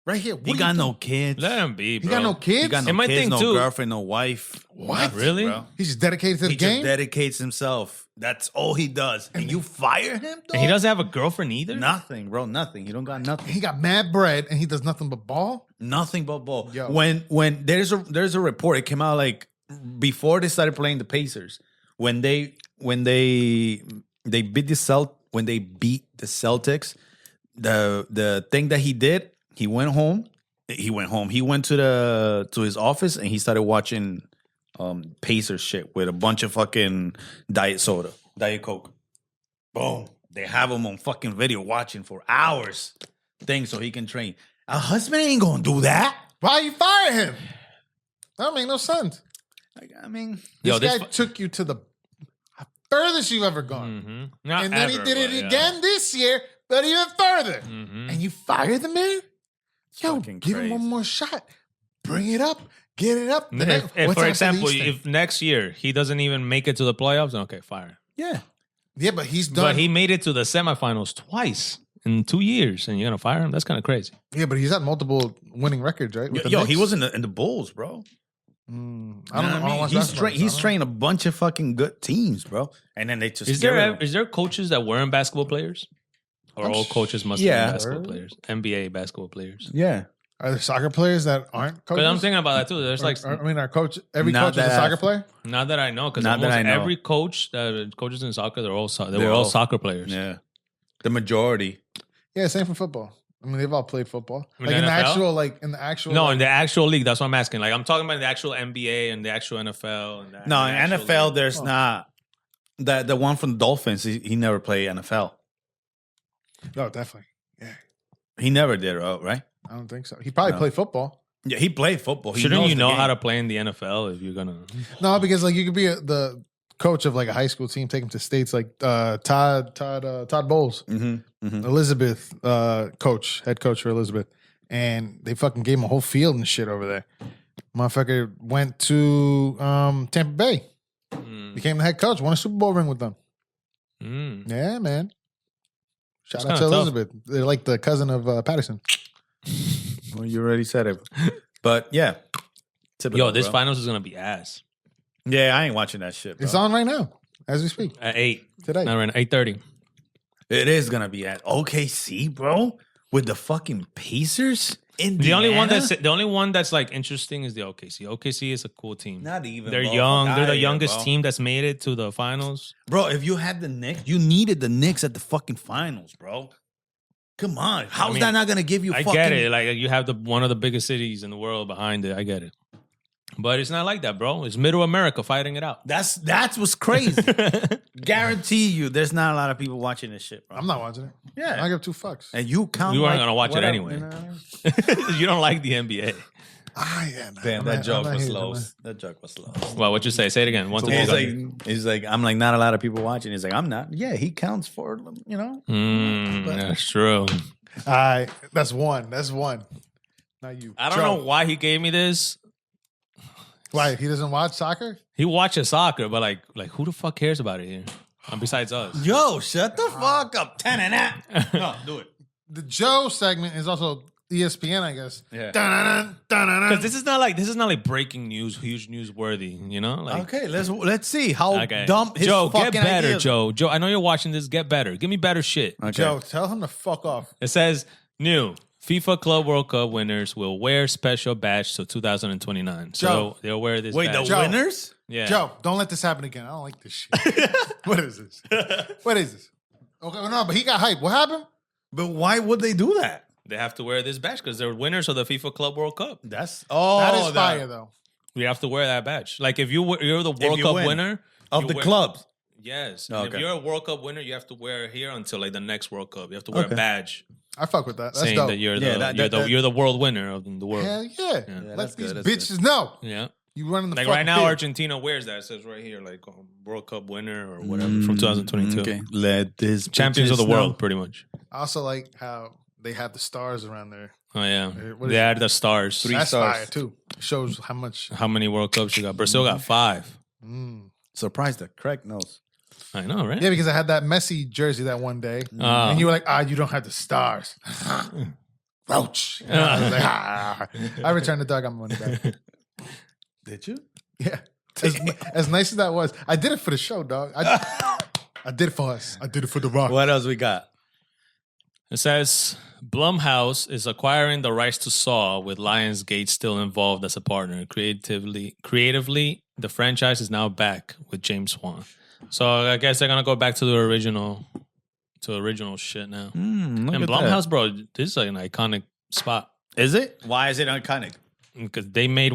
right here. What He are got you no doing? kids. Let him be, bro. He got no kids. He got no And my kids, thing, no too- girlfriend, no wife. What? Really? Bro. He's just dedicated to the He game. just dedicates himself. That's all he does. And you fire him, though? And he doesn't have a girlfriend either? Nothing, bro. Nothing. He don't got nothing. He got mad bread and he does nothing but ball. Nothing but ball. Yo. When there's a report, it came out like before they started playing the Pacers, when they beat the Celtics, the thing that he did, he went home. He went to his office and he started watching Pacers shit with a bunch of fucking Diet Coke. Boom. They have him on fucking video watching for hours. Thing so he can train. A husband ain't gonna do that. Why you fire him? That don't make no sense. Like, I mean, Yo, This this guy took you to the furthest you've ever gone. Mm-hmm. Not And then he ever, did it but yeah. again this year, but even further. Mhm. And you fire the man? Yo, fucking give him crazy. one more shot. Bring it up. Get it up. The next- If, what's for after example, these things? if next year he doesn't even make it to the playoffs, then okay, fire. yeah. Yeah, but he's done. But he made it to the semifinals twice in 2 years, and you're gonna fire him? That's kind of crazy. Yeah, but he's had multiple winning records, right? With the Yo, he Knicks? was in the Bulls, bro. I don't You know. what I don't watch He's basketball, so I he's don't know. trained a bunch of fucking good teams, bro. And then they just Is get rid of there him. coaches that weren't basketball players, or I'm all coaches must yeah. be basketball players? NBA basketball players. Yeah. Are there soccer players that aren't coaches? Because I'm thinking about that too. There's like, our coach, every Not coach is a that soccer player? not that I know, because Not that almost I know. every coach that coaches in soccer, they were all They're all all- soccer players. Yeah. The majority. Yeah, same for football. I mean, they've all played football. In Like the in the NFL? actual. No, like, in the actual league. That's what I'm asking. Like, I'm talking about the actual NBA and the actual NFL. And No, and the in actual NFL, league. there's not. The one from the Dolphins, he never played NFL. no, definitely. He never did, right? I don't think so. He probably No. played football. Yeah, he played football. He Shouldn't knows you the know game. how to play in the NFL if you're gonna? No, because like you could be the coach of like a high school team, take him to states like Todd Bowles, Elizabeth, head coach for Elizabeth, and they fucking gave him a whole field and shit over there. Motherfucker went to Tampa Bay, became the head coach, won a Super Bowl ring with them. Mm. Yeah, man. Shout That's out to kinda tough. Elizabeth. They're like the cousin of Patterson. Well, you already said it. But yeah. Typical, Yo, this bro. finals is gonna be ass Yeah, I ain't watching that shit, bro. It's on right now as we speak at 8. today. Not right now, 8:30. It is gonna be at OKC, bro, with the fucking Pacers. The only Indiana? one that's like interesting is the OKC. OKC is a cool team. Not even. They're bro. young. Fuck They're outta the here, youngest bro. team that's made it to the finals. Bro, if you had the Knicks, you needed the Knicks at the fucking finals, bro. Come on, how's mean, that not gonna give you? I get it. Like you have one of the biggest cities in the world behind it. I get it. But it's not like that, bro. It's middle America fighting it out. That's what's crazy. Guarantee you, there's not a lot of people watching this shit, bro. I'm not watching it. Yeah. I don't give two fucks. And you count. You weren't like gonna watch it whatever, anyway. you know what I mean? You don't like the NBA. Yeah, Damn, I'm that not- joke I'm not was hating, slow. I'm not- That joke was slow. Well, what you say? Say it again. One, two, He's three. like, I'm like, not a lot of people watching. He's like, I'm not. Yeah, he counts for them, you know. That's true. That's one. That's one. Not you. I don't know why he gave me this. Why he doesn't watch soccer? He watches soccer, but like who the fuck cares about it here? Besides us. Yo, shut the fuck up. 10 and that. No, do it. The Joe segment is also ESPN, I guess. Yeah. Because this is not like breaking news, huge newsworthy. You know? Like, Okay, let's see how okay. dumb his Joe, fucking get better, ideas. Joe. Joe, I know you're watching this. Get better. Give me better shit. Okay. Joe, tell him to fuck off. It says new FIFA Club World Cup winners will wear special badge till 2029. So Joe. they'll wear this. Wait, the badge. Joe. winners? Yeah. Joe, don't let this happen again. I don't like this shit. What is this? What is this? Okay, well, no, but he got hyped. What happened? But why would they do that? They have to wear this badge because they're winners of the FIFA Club World Cup. That's That is fire, though. You have to wear that badge. Like if you're the World you Cup win. winner of you the wear- clubs. Yes. Oh, And okay. if you're a World Cup winner, you have to wear it here until like the next World Cup. You have to wear Okay. a badge I fuck with that. That's saying dope. that you're Yeah, you're the world winner of the world. Hell yeah. Yeah, Let that's these good, that's bitches know. Yeah. You running the Like fucking right now, field. Argentina wears that. It says right here, like World Cup winner or whatever from 2022. Okay. Let this Champions of the bitches world, know. pretty much. I also like how they have the stars around there. Oh yeah, What is they it? add the stars. That's stars. fire too. Shows how much. How many World Cups you got? Brazil got 5. Surprised that Craig knows. I know, right? Yeah, because I had that Messi jersey that one day, and you were like, you don't have the stars. Roach. I was like, I returned the dog. I'm money back. Did you? Yeah. As nice as that was, I did it for the show, dog. I did it for us. I did it for the Rock. What else we got? It says Blumhouse is acquiring the rights to Saw with Lionsgate still involved as a partner. Creatively, the franchise is now back with James Wan. So I guess they're gonna go back to the original shit now. And Blumhouse, bro, this is like an iconic spot Is it? Why is it iconic? because they made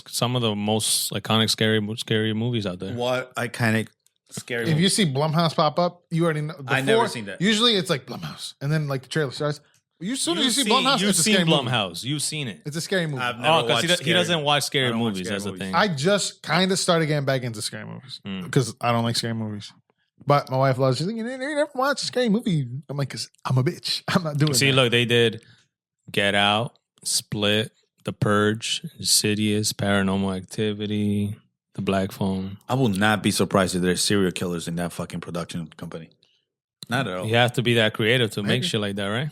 some of the most iconic scary movies out there. What iconic scary If you see Blumhouse pop up, you already know. I never seen that. Usually it's like Blumhouse, and then like the trailer starts. As soon as you see Blumhouse, you've it's a seen scary movie. Blumhouse. You've seen it. It's a scary movie. I've never Oh, because watched he doesn't watch I scary don't watch movies. scary That's the movies. thing. I just kind of started getting back into scary movies because I don't like scary movies. But my wife loves. She's like, you never watch a scary movie. I'm like, because I'm a bitch. I'm not doing. See, that. look, they did Get Out, Split, The Purge, Insidious, Paranormal Activity, The Black Phone. I will not be surprised if there's serial killers in that fucking production company. Not at all. You have to be that creative to make Maybe. shit like that, right?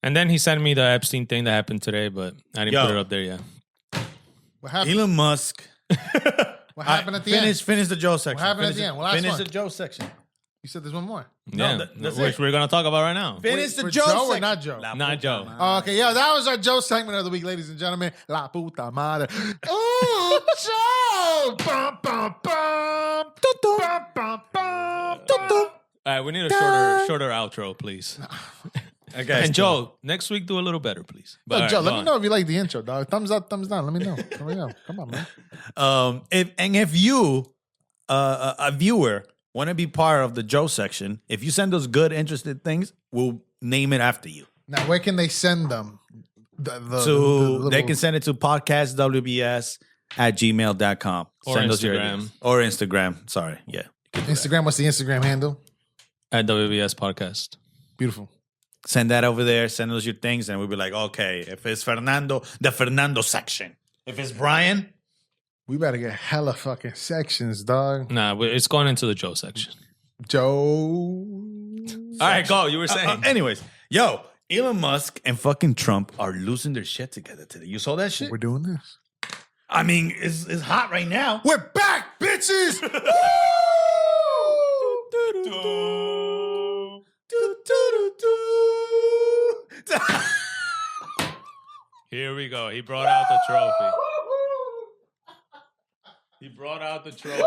And then he sent me the Epstein thing that happened today, but I didn't Yo. put it up there yet. What happened? Elon Musk. What happened at the end? Finish the Joe section. What happened at Finish the it. end? Well, last Finish one. the Joe section. You said there's one more. Yeah, that's which it. we're gonna talk about right now. Finish the for Joe Joe or section. not Joe? Not Joe. Okay, yeah, that was our Joe segment of the week, ladies and gentlemen. La puta madre. Ooh, Joe! Bum, bum, bum. Bum, bum, bum. All right, we need a shorter outro, please. Okay. And Joe, next week do a little better, please. But, Yo, all Joe, right, let go me on. know if you like the intro, dog. Thumbs up, thumbs down. Let me know. Let me know. Come on, man. If you, a viewer, want to be part of the Joe section, if you send us good, interested things, we'll name it after you. Now, where can they send them? They can send it to podcastwbs@gmail.com. Or Send us your Instagram. ideas. Or Instagram. Sorry. Yeah. Instagram. What's the Instagram handle? At WBS Podcast. Beautiful. Send that over there. Send us your things, and we'll be like, okay, if it's Fernando, the Fernando section. If it's Brian, We better get hella fucking sections, dog. Nah, it's going into the Joe section. Joe. All right, go. You were saying. anyways, yo, Elon Musk and fucking Trump are losing their shit together today. You saw that shit? We're doing this. I mean, it's hot right now. We're back, bitches. Here we go. He brought out the trophy. He brought out the trophy.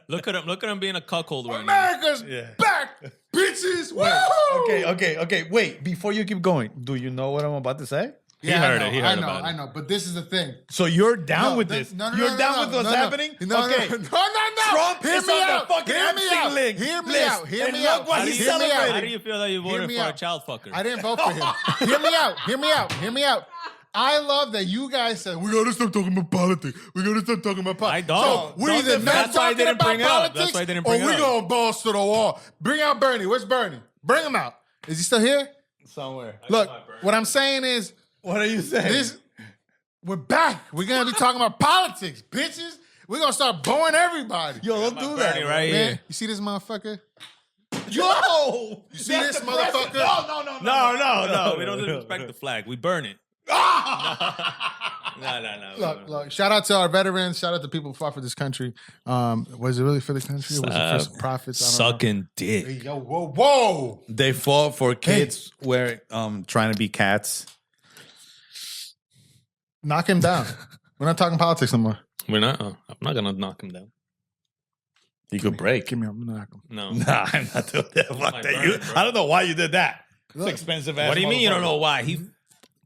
Look at him. Look at him being a cuckold right now. America's Yeah. back, bitches. Okay. Wait, before you keep going, do you know what I'm about to say? He heard it. He heard about it. I know. But this is the thing. So you're down with this- this? no, no, You're no, down no, with what's no, no. happening? No, okay. no. Trump Hear is me on out. the fucking Hear me Epstein out. link Hear me list. out. Hear And me look out. what How he's do you- celebrating. How do you feel that you Hear voted me for a out. child fucker? I didn't vote for him. Hear me out. Hear me out. Hear me out. I love that you guys said we gotta stop talking about politics. We gotta stop talking about politics. I don't. So we're Don't either defend- not That's why I talking didn't about bring it up. politics, That's why I didn't or bring it we up. going balls to the wall. Bring out Bernie. Where's Bernie? Bring him out. Is he still here? Somewhere. Look, what I'm saying is What are you saying? this. We're back. We're gonna be talking about politics, bitches. We're gonna start blowing everybody. Yo, don't do that. Bernie right Man, here. you see this motherfucker? Yo! You see this motherfucker? No, we don't disrespect the flag. We burn it. No. Look, shout out to our veterans. Shout out to people who fought for this country. Was it really for the country? Or was it for profits? I don't know. Sucking dick. Hey, yo, whoa. They fought for kids trying to be cats. Knock him down. We're not talking politics no more. We're not. I'm not gonna knock him down. You could break. Give me up. I'm gonna knock him. No. Nah, I'm not doing that. Fuck my that. burner, You- bro. I don't know why you did that. It's Look. expensive ass. What do you mean you don't know why? He,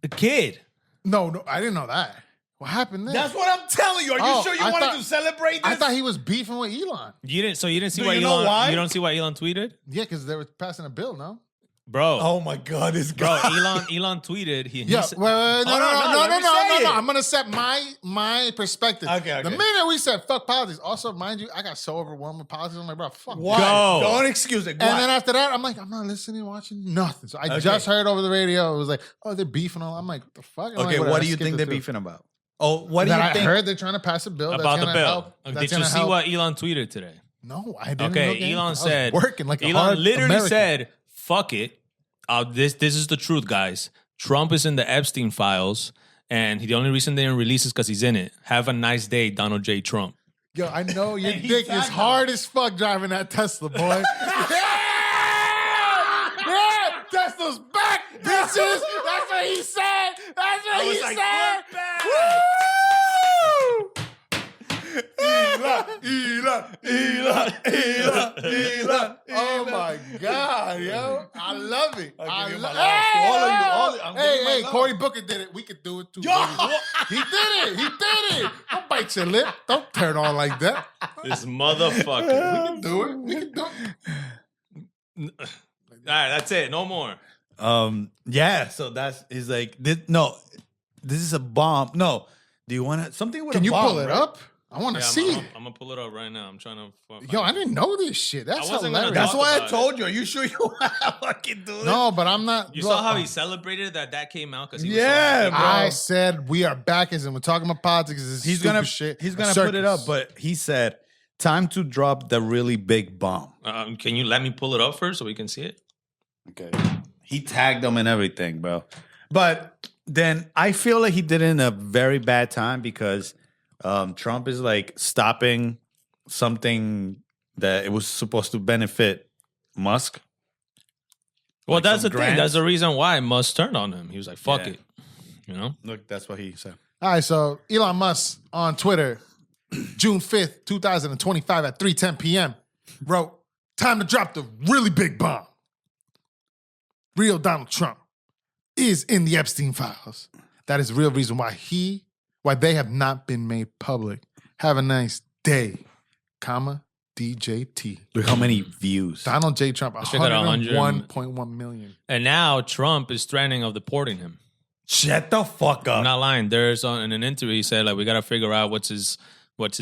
the kid. No, I didn't know that. What happened there? That's what I'm telling you. Are you Oh, sure you I wanted thought- to celebrate this? I thought he was beefing with Elon. You didn't. So you didn't see Do why you know Elon. why? You don't see why Elon tweeted, Yeah, because they were passing a bill, no? bro. Oh my God, this Bro, guy. Elon tweeted. He Yeah, said- wait, no, Hold on, let me say it. I'm gonna set my perspective. Okay. The minute we said fuck politics, also mind you, I got so overwhelmed with politics. I'm like, bro, fuck. Why? Go. Don't excuse it. And then after that, I'm like, I'm not listening, watching nothing. So I just heard over the radio. It was like, oh, they're beefing all. I'm like, what the fuck? I'm Okay, like, what do you skip think it they're through. beefing about? Oh, what do That you I think? heard they're trying to pass a bill that's about the gonna bill. help. That's Did you gonna see help. what Elon tweeted today? No, I didn't. Okay, look at it. I Elon was said. working like a Elon hard literally American. said, "Fuck it. This is the truth, guys. Trump is in the Epstein files, and the only reason they didn't release is because he's in it. Have a nice day, Donald J. Trump." Yo, I know your And he dick is tagged him. hard as fuck driving that Tesla, boy. yeah, Tesla's back, bitches. That's what he said. That's what he said. Elon. Oh my God, yo. I love it. I give you love my love. To all of you, all- I'm giving you my Hey, love. Cory Booker did it. We could do it too. Yo. baby. He did it. Don't bite your lip. Don't turn on like that. This motherfucker. Do it. We can do it. All right, that's it. No more. Yeah. So he's like, this is a bomb. No, do you want to something with Can a you bomb? pull it right? up? I want to see it. I'm gonna pull it up right now. I'm trying to. Yo, I didn't know this shit. That's I wasn't gonna hilarious. That's talk why I about told you. Are you sure you want to fucking do this? No, but I'm not. You look, saw how he celebrated that came out because he was Yeah, so bro. I said we are back as in we're talking about politics. This is He's stupid gonna shit. He's A gonna put it up, circus. but he said, "Time to drop the really big bomb." Can you let me pull it up first so we can see it? Okay. He tagged them and everything, bro. But then I feel like he did it in a very bad time because Trump is like stopping something that it was supposed to benefit Musk. Well, Like that's the some thing. grants? That's the reason why Musk turned on him. He was like, fuck Yeah. it. You know? Look, that's what he said. All right, so Elon Musk on Twitter, June 5th, 2025 at 3:10 p.m. wrote, time to drop the really big bomb. Real Donald Trump is in the Epstein files. That is the real reason why they have not been made public. Have a nice day, comma, DJT. Look how many views. Donald J. Trump, Check out 101.1 million. And now Trump is threatening of deporting him. Shut the fuck up. I'm not lying. There's in an interview he said like we got to figure out what's his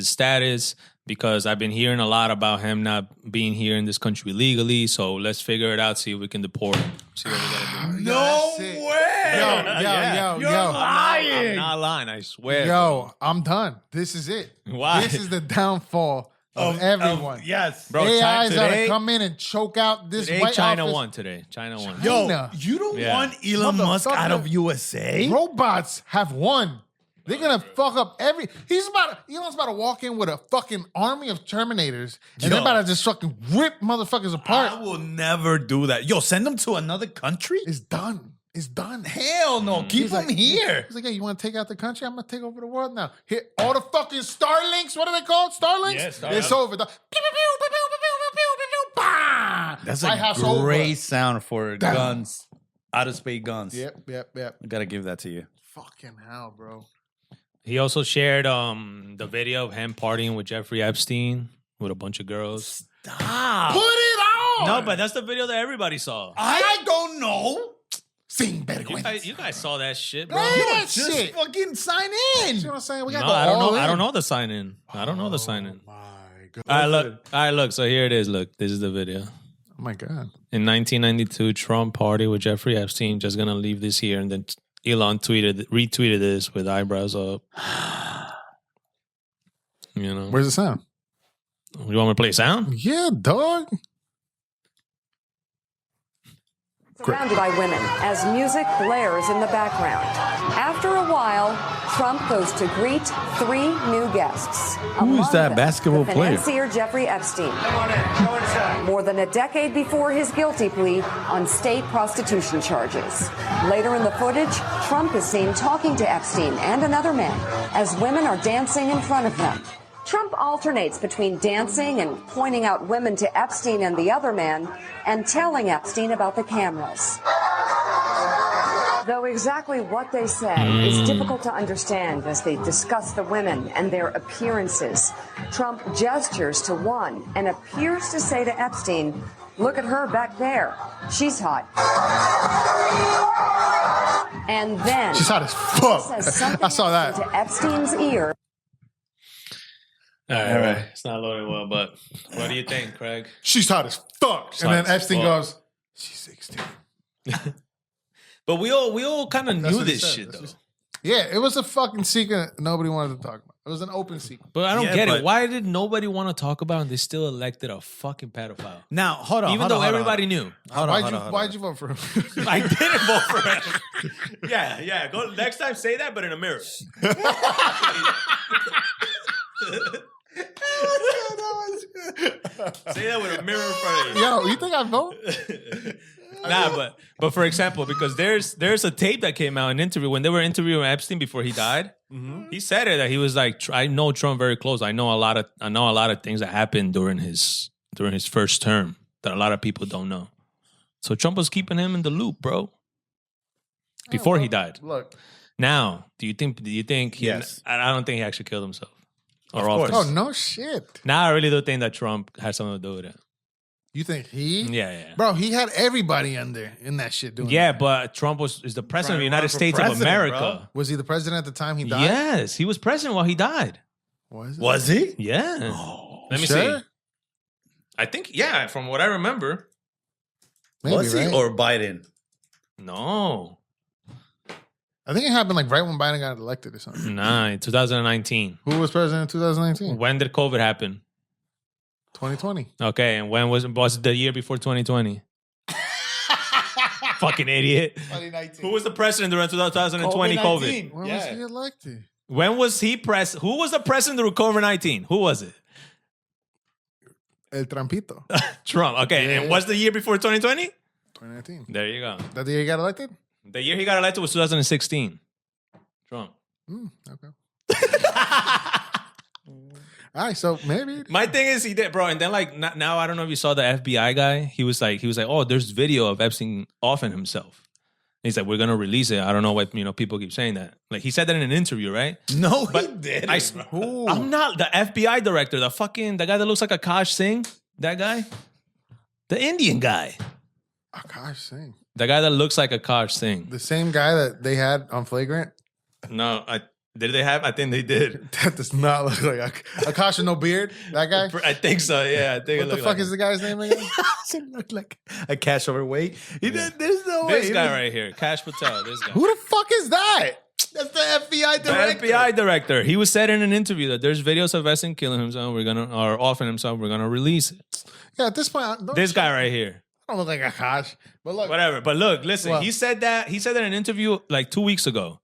status because I've been hearing a lot about him not being here in this country legally. So let's figure it out. See if we can deport him. See what we gotta do. No That's it. way. Yo. I'm not lying. I swear. Yo, I'm done. This is it. Why? This is the downfall of everyone. Yes. Bro, AI's China gotta today- come in and choke out this Today, White China office. won today. China won. Yo, China. you don't Yeah. want Elon Musk Motherfucker. out of USA? Robots have won. They're gonna fuck up Elon's about to walk in with a fucking army of Terminators and they're Yo. about to just fucking rip motherfuckers apart. I will never do that. Yo, send them to another country? It's done. It's done. Hell no. Keep them here. He's like, hey, you want to take out the country? I'm gonna take over the world now. Here, all the fucking Starlinks. What are they called? Starlinks? Yeah, Starlink. It's over. The- Bah! That's White a House great over. sound for Damn. guns. Out of space guns. Yep. I gotta give that to you. Fucking hell, bro. He also shared the video of him partying with Jeffrey Epstein with a bunch of girls. Stop. Put it on. No, but that's the video that everybody saw. I don't know. Sing better. You guys saw that shit, bro. Hey, that Just shit. fucking sign in. You know what I'm saying? We No, got to I don't know. all I in. don't know the sign in. I don't know the sign in. My God. All right, look. So here it is. Look, this is the video. Oh my God. In 1992, Trump party with Jeffrey Epstein. Just gonna leave this here, and then Elon retweeted this with eyebrows up. You know, Where's the sound? you want me to play sound? Yeah, dog. Surrounded by women as music blares in the background. After a while, Trump goes to greet 3 new guests. Who is Among that them, basketball the player? financier Jeffrey Epstein. More than a decade before his guilty plea on state prostitution charges. Later in the footage, Trump is seen talking to Epstein and another man as women are dancing in front of them. Trump alternates between dancing and pointing out women to Epstein and the other man and telling Epstein about the cameras. Though exactly what they say is difficult to understand as they discuss the women and their appearances. Trump gestures to one and appears to say to Epstein, "Look at her back there. She's hot." And then She's hot as says fuck. something I saw that. into Epstein's ear. All right. It's not loading well, but what do you think, Craig? She's hot as fuck. And then hot as Epstein fuck. goes, she's 16. But we all kind of That's knew what he this said. shit That's though. Yeah, it was a fucking secret nobody wanted to talk about. It was an open secret. But I don't Yeah, get but- it. Why did nobody want to talk about it and they still elected a fucking pedophile? Now, hold on. Even hold though on, hold on, everybody knew. Hold on, hold on, Why'd you vote for him? I didn't vote for him. Yeah. Go next time, say that, but in a mirror. Say that with a mirror in front of you. Yo, you think I vote? Nah, but for example, because there's a tape that came out, an interview when they were interviewing Epstein before he died. He said it that he was like, I know Trump very close. I know a lot of things that happened during his first term that a lot of people don't know. So Trump was keeping him in the loop, bro. Before he died. Look. Now, do you think he? Yes. I don't think he actually killed himself. Or Of course. Oh, no shit. Now I really do think that Trump had something to do with it. You think he? Yeah. Bro, he had everybody under in that shit doing Yeah, that. but Trump is the president of the Trying to United run for States of president, America. Was he the president at the time he died? Yes, he was president while he died. Was it? Was he? Yeah. Let me Sure? see. I think, yeah, from what I remember. Maybe, Was he right? or Biden? No. I think it happened like right when Biden got elected or something. Nah, in 2019. Who was president in 2019? When did COVID happen? 2020. Okay, and when was it the year before 2020? Fucking idiot. 2019. Who was the president during 2020 COVID? When was he elected? When was he Who was the president during COVID-19? Who was it? El Trampito. Trump. Okay, Yeah. and what's the year before 2020? 2019. There you go. That the year he got elected? The year he got elected was 2016. Trump. Okay. All right, so maybe. My thing is he did, bro. And then like now, I don't know if you saw the FBI guy. He was like, oh, there's video of Epstein offing himself. And he's like, we're gonna release it. I don't know what people keep saying that. Like he said that in an interview, right? No, But he did. I'm not the FBI director. The guy that looks like Akash Singh. That guy, the Indian guy. Akash Singh. The guy that looks like Akash Singh. The same guy that they had on Flagrant? No, did they have? I think they did. That does not look like Akash with no beard. That guy? I think so. Yeah, I think. What the fuck is the guy's name again? Doesn't look like a cash overweight. There's no way. This guy right here, Kash Patel. This guy. Who the fuck is that? That's the FBI The director. FBI director. He was said in an interview that there's videos of Edson killing himself. Or offing himself. We're gonna release it. Yeah, at this point, This guy right here. I don't look like Akash. But look, Whatever. But look, listen. What? He said that in an interview like 2 weeks ago.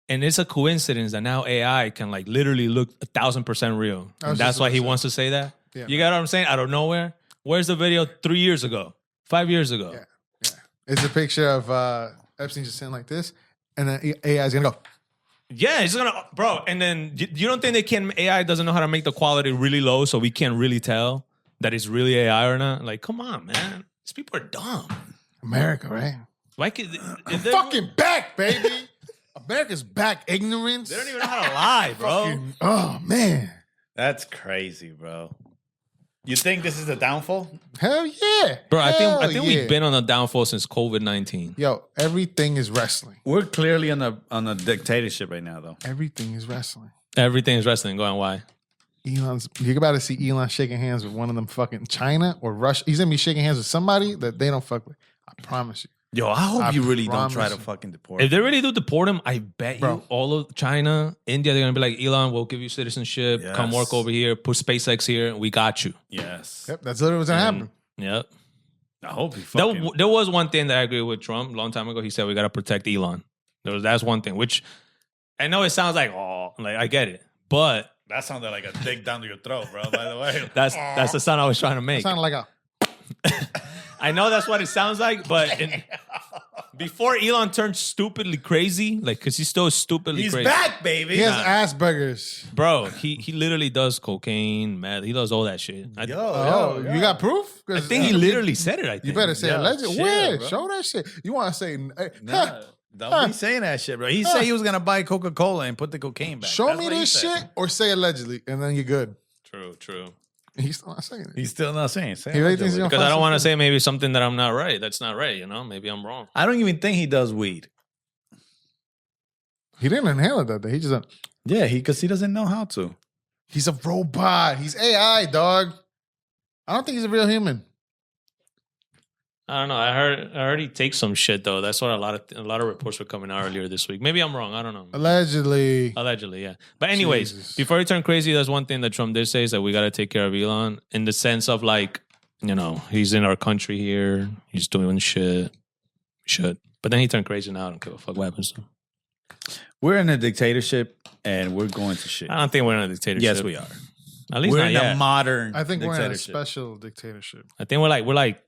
And it's a coincidence that now AI can like literally look 1,000% real. I And was that's just why gonna he say. wants to say that. Yeah. You got what I'm saying? Out of nowhere. Where's the video 3 years ago? 5 years ago? Yeah. It's a picture of Epstein just sitting like this, and then AI is gonna go. Yeah, it's gonna, bro. And then you don't think AI doesn't know how to make the quality really low so we can't really tell that it's really AI or not? Like, come on, man. These people are dumb. America, right? Why could I'm fucking back, baby. America's back. Ignorance. They don't even know how to lie, bro. Fucking- oh man. That's crazy, bro. You think this is the downfall? Hell yeah. Bro, I Hell think yeah. we've been on a downfall since COVID-19. Yo, everything is wrestling. We're clearly on a dictatorship right now, though. Everything is wrestling. Everything is wrestling. Go on, why? You're about to see Elon shaking hands with one of them fucking China or Russia. He's gonna be shaking hands with somebody that they don't fuck with. I promise you. Yo, I hope I you really don't try promise to you. fucking deport. If they really do deport him, I bet Bro. you all of China, India, they're gonna be like, Elon, we'll give you citizenship. Come Yes. work over here. Put SpaceX here. We got you. Yes. Yep, that's literally what's gonna happen. Yep. I hope he fucking. There was one thing that I agree with Trump a long time ago. He said we gotta protect Elon. That's one thing, which I know it sounds like I get it, but That sounded like a dick down to your throat, bro. By the way. that's the sound I was trying to make. Sounded like a I know that's what it sounds like, but before Elon turned stupidly crazy, like because he's still stupidly He's crazy. back, baby. he has Asperger's. Bro, he literally does cocaine, meth. He does all that shit. I Oh, you got proof? I think he literally said it. I think You better say Yeah, alleged. shit, Where? bro. Show that shit. You want to say? Nah, don't be saying that shit, bro. He said he was gonna buy Coca-Cola and put the cocaine back. Show That's me what he this said. shit, or say allegedly, and then you're good. True. He's still not saying it. He's still not saying. He really thinks he's gonna Because I don't find want to something. say maybe something that I'm not right. That's not right. You know, maybe I'm wrong. I don't even think he does weed. He didn't inhale it that day. He just Yeah, because he doesn't know how to. he's a robot. He's AI, dog. I don't think he's a real human. I don't know. I heard he takes some shit though. That's what a lot of reports were coming out earlier this week. Maybe I'm wrong. I don't know. Allegedly. Allegedly, yeah. But anyways, Jesus. before he turned crazy, that's one thing that Trump did say is that we got to take care of Elon in the sense of like, you know, he's in our country here. He's doing shit. Should. But then he turned crazy now. I don't give a fuck what happens to him. We're in a dictatorship and we're going to shit. I don't think we're in a dictatorship. Yes, we are. At least We're not in yet. a modern I think we're in a dictatorship. special dictatorship. I think we're like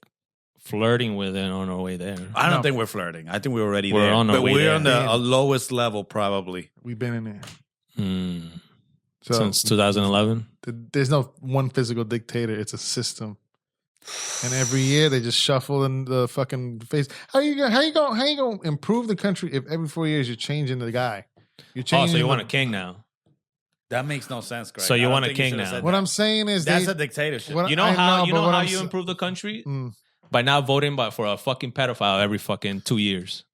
flirting with it on our way there. I don't No. think we're flirting. I think we're already We're there. on our but way we're there. on the lowest level, probably. We've been in there. So Since 2011. there's no one physical dictator. It's a system. And every year they just shuffle in the fucking face. How you gonna improve the country if every 4 years you're changing the guy? You're Oh, changing. so you the- want a king now? That makes no sense, Greg. So you I don't want a think you king should have now. said What that. I'm saying is That's they, a dictatorship. what You know I how but what I'm you sa- improve the country? Mm. By not voting for a fucking pedophile every fucking 2 years.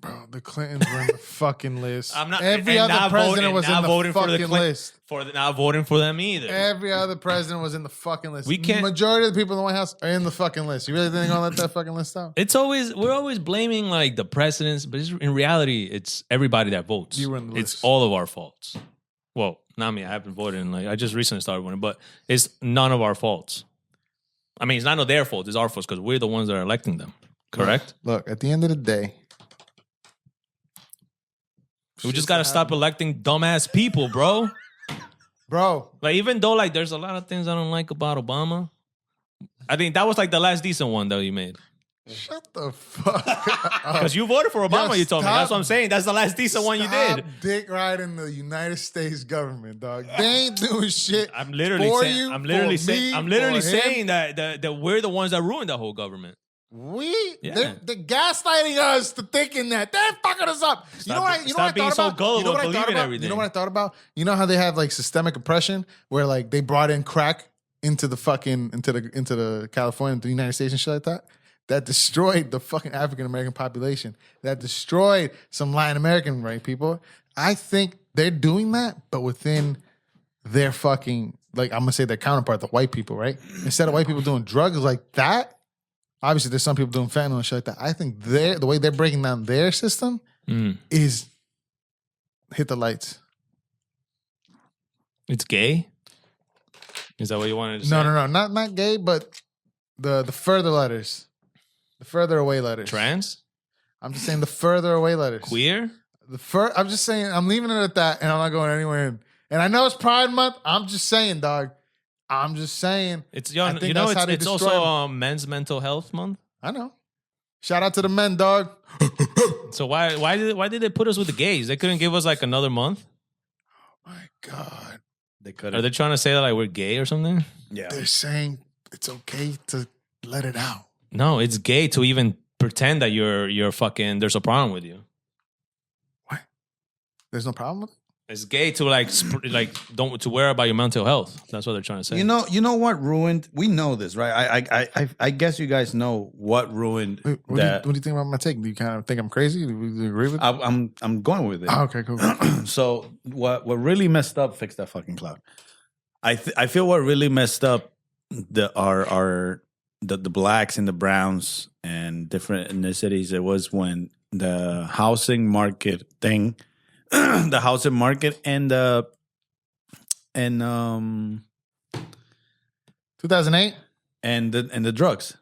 Bro, the Clintons were in the fucking list. I'm not Every and other not president voting- was not in the voting for the fucking Clin- list. not voting for them either. Every other president was in the fucking list. We can't- Majority of the people in the White House are in the fucking list. You really think they're gonna let that fucking list out? We're always blaming like the presidents, but in reality, it's everybody that votes. You were in the It's list. all of our faults. Well, not me. I haven't voted, and like I just recently started voting, but it's none of our faults. I mean, it's none of their fault. It's our fault because we're the ones that are electing them. Correct? Look, at the end of the day, We just gotta stop electing dumbass people, bro. bro. Like even though like there's a lot of things I don't like about Obama, I think that was like the last decent one that you made. Shut the fuck up. Because you voted for Obama, Yo, you told me. stop- That's what I'm saying. That's the last decent one you did. Stop dick riding the United States government, dog. They ain't doing shit. I'm literally for saying. you, I'm literally for saying. me, I'm literally for him. saying that we're the ones that ruined the whole government. They're gaslighting us to thinking that they're fucking us up. Stop being so gullible, believe in everything. You know what I thought about? You know how they have like systemic oppression, where like they brought in crack into the fucking into the California, into the United States and shit like that. That destroyed the fucking African American population. That destroyed some Latin American right people. I think they're doing that, but within their fucking, like, I'm gonna say their counterpart, the white people, right? Instead of white people doing drugs like that, obviously there's some people doing fentanyl and shit like that. I think the way they're breaking down their system is hit the lights. It's gay? Is that what you wanted to say? No, not gay, but the further letters. The further away letters. Trans? I'm just saying the further away letters. Queer? I'm just saying, I'm leaving it at that, and I'm not going anywhere. And I know it's Pride Month. I'm just saying, dog. I'm just saying. It's it's also Men's Mental Health Month. I know. Shout out to the men, dog. So why did they put us with the gays? They couldn't give us like another month? Oh my God. They could. Are they trying to say that like we're gay or something? Yeah. They're saying it's okay to let it out. No, it's gay to even pretend that you're fucking. There's a problem with you. What? There's no problem with it? It's gay to to worry about your mental health. That's what they're trying to say. You know what ruined? We know this, right? I guess you guys know what ruined Wait, what do you think about my take? Do you kind of think I'm crazy? Do you agree with it? I'm going with it. Oh, okay, cool. So what really messed up? Fix that fucking cloud. I feel what really messed up the blacks and the browns and different ethnicities. It was when the housing market thing, the housing market and 2008? and the drugs.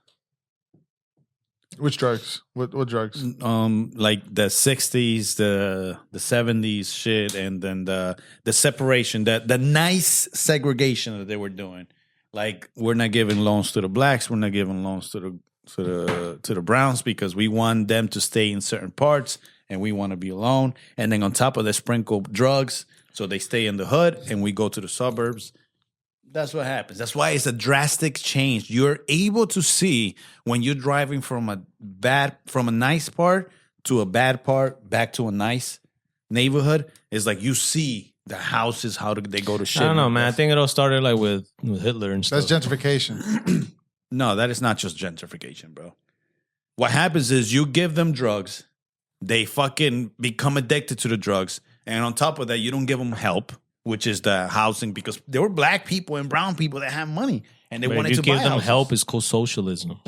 Which drugs? What drugs? Like the 60s, the 70s shit, and then the separation, the nice segregation that they were doing. Like, we're not giving loans to the blacks, we're not giving loans to the browns because we want them to stay in certain parts and we want to be alone. And then on top of that, sprinkle drugs so they stay in the hood and we go to the suburbs. That's what happens. That's why it's a drastic change. You're able to see when you're driving from a nice part to a bad part back to a nice neighborhood. It's like you see the houses, how they go to shit. I don't know, man. I think it all started like with Hitler and stuff. That's gentrification. No, that is not just gentrification, bro. What happens is you give them drugs, they fucking become addicted to the drugs, and on top of that, you don't give them help, which is the housing, because there were black people and brown people that have money and they wanted to buy give them houses. help is called socialism.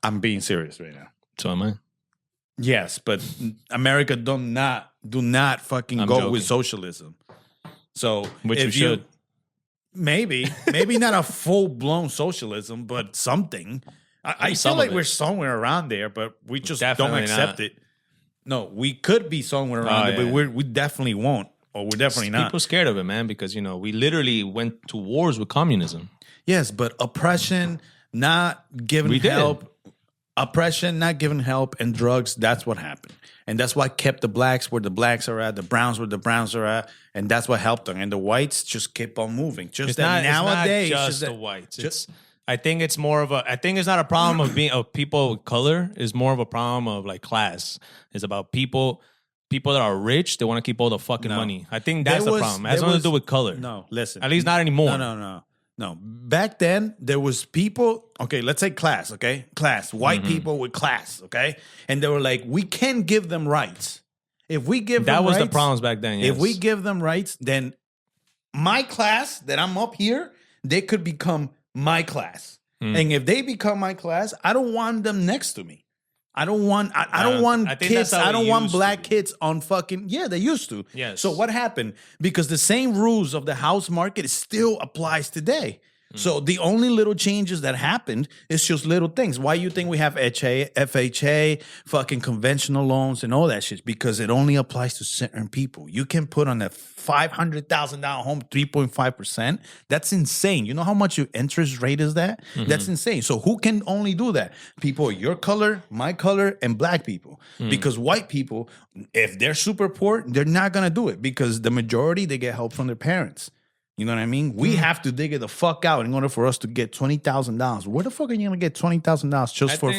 I'm being serious right now. So am I. Yes, but America do not fucking I'm go joking. with socialism. So Which if we should. maybe not a full blown socialism, but something. I feel some like of it. we're somewhere around there, but we just Definitely don't accept not. it. No, we could be somewhere around Oh, it, yeah. but we definitely won't, or we're definitely not. People scared of it, man, because we literally went to wars with communism. Yes, but oppression, not giving We did. help. Oppression, not giving help, and drugs, that's what happened. And that's what kept the blacks where the blacks are at, the browns where the browns are at, and that's what helped them. And the whites just keep on moving. Just that nowadays, it's not just the whites. I think it's more of I think it's not a problem of people of color. It's more of a problem of like class. It's about people that are rich. They want to keep all the fucking money. I think that's the problem. It has nothing to do with color. No, listen. At least not anymore. No. Back then, there was people, okay, let's say class, okay? Class, white people with class, okay? And they were like, we can give them rights. If we give them That was rights, the problems back then, yes. If we give them rights, then my class that I'm up here, they could become my class. And if they become my class, I don't want them next to me. I don't want kids. I don't want black kids on fucking, yeah, they used to. Yes. So what happened? Because the same rules of the house market still applies today. So the only little changes that happened is just little things. Why you think we have FHA, fucking conventional loans and all that shit? Because it only applies to certain people. You can put on a $500,000 home 3.5%. That's insane. You know how much your interest rate is that? That's insane. So who can only do that? People your color, my color, and black people. Because white people, if they're super poor, they're not gonna do it because the majority, they get help from their parents. You know what I mean? We have to dig it the fuck out in order for us to get $20,000. Where the fuck are you gonna get $20,000 just for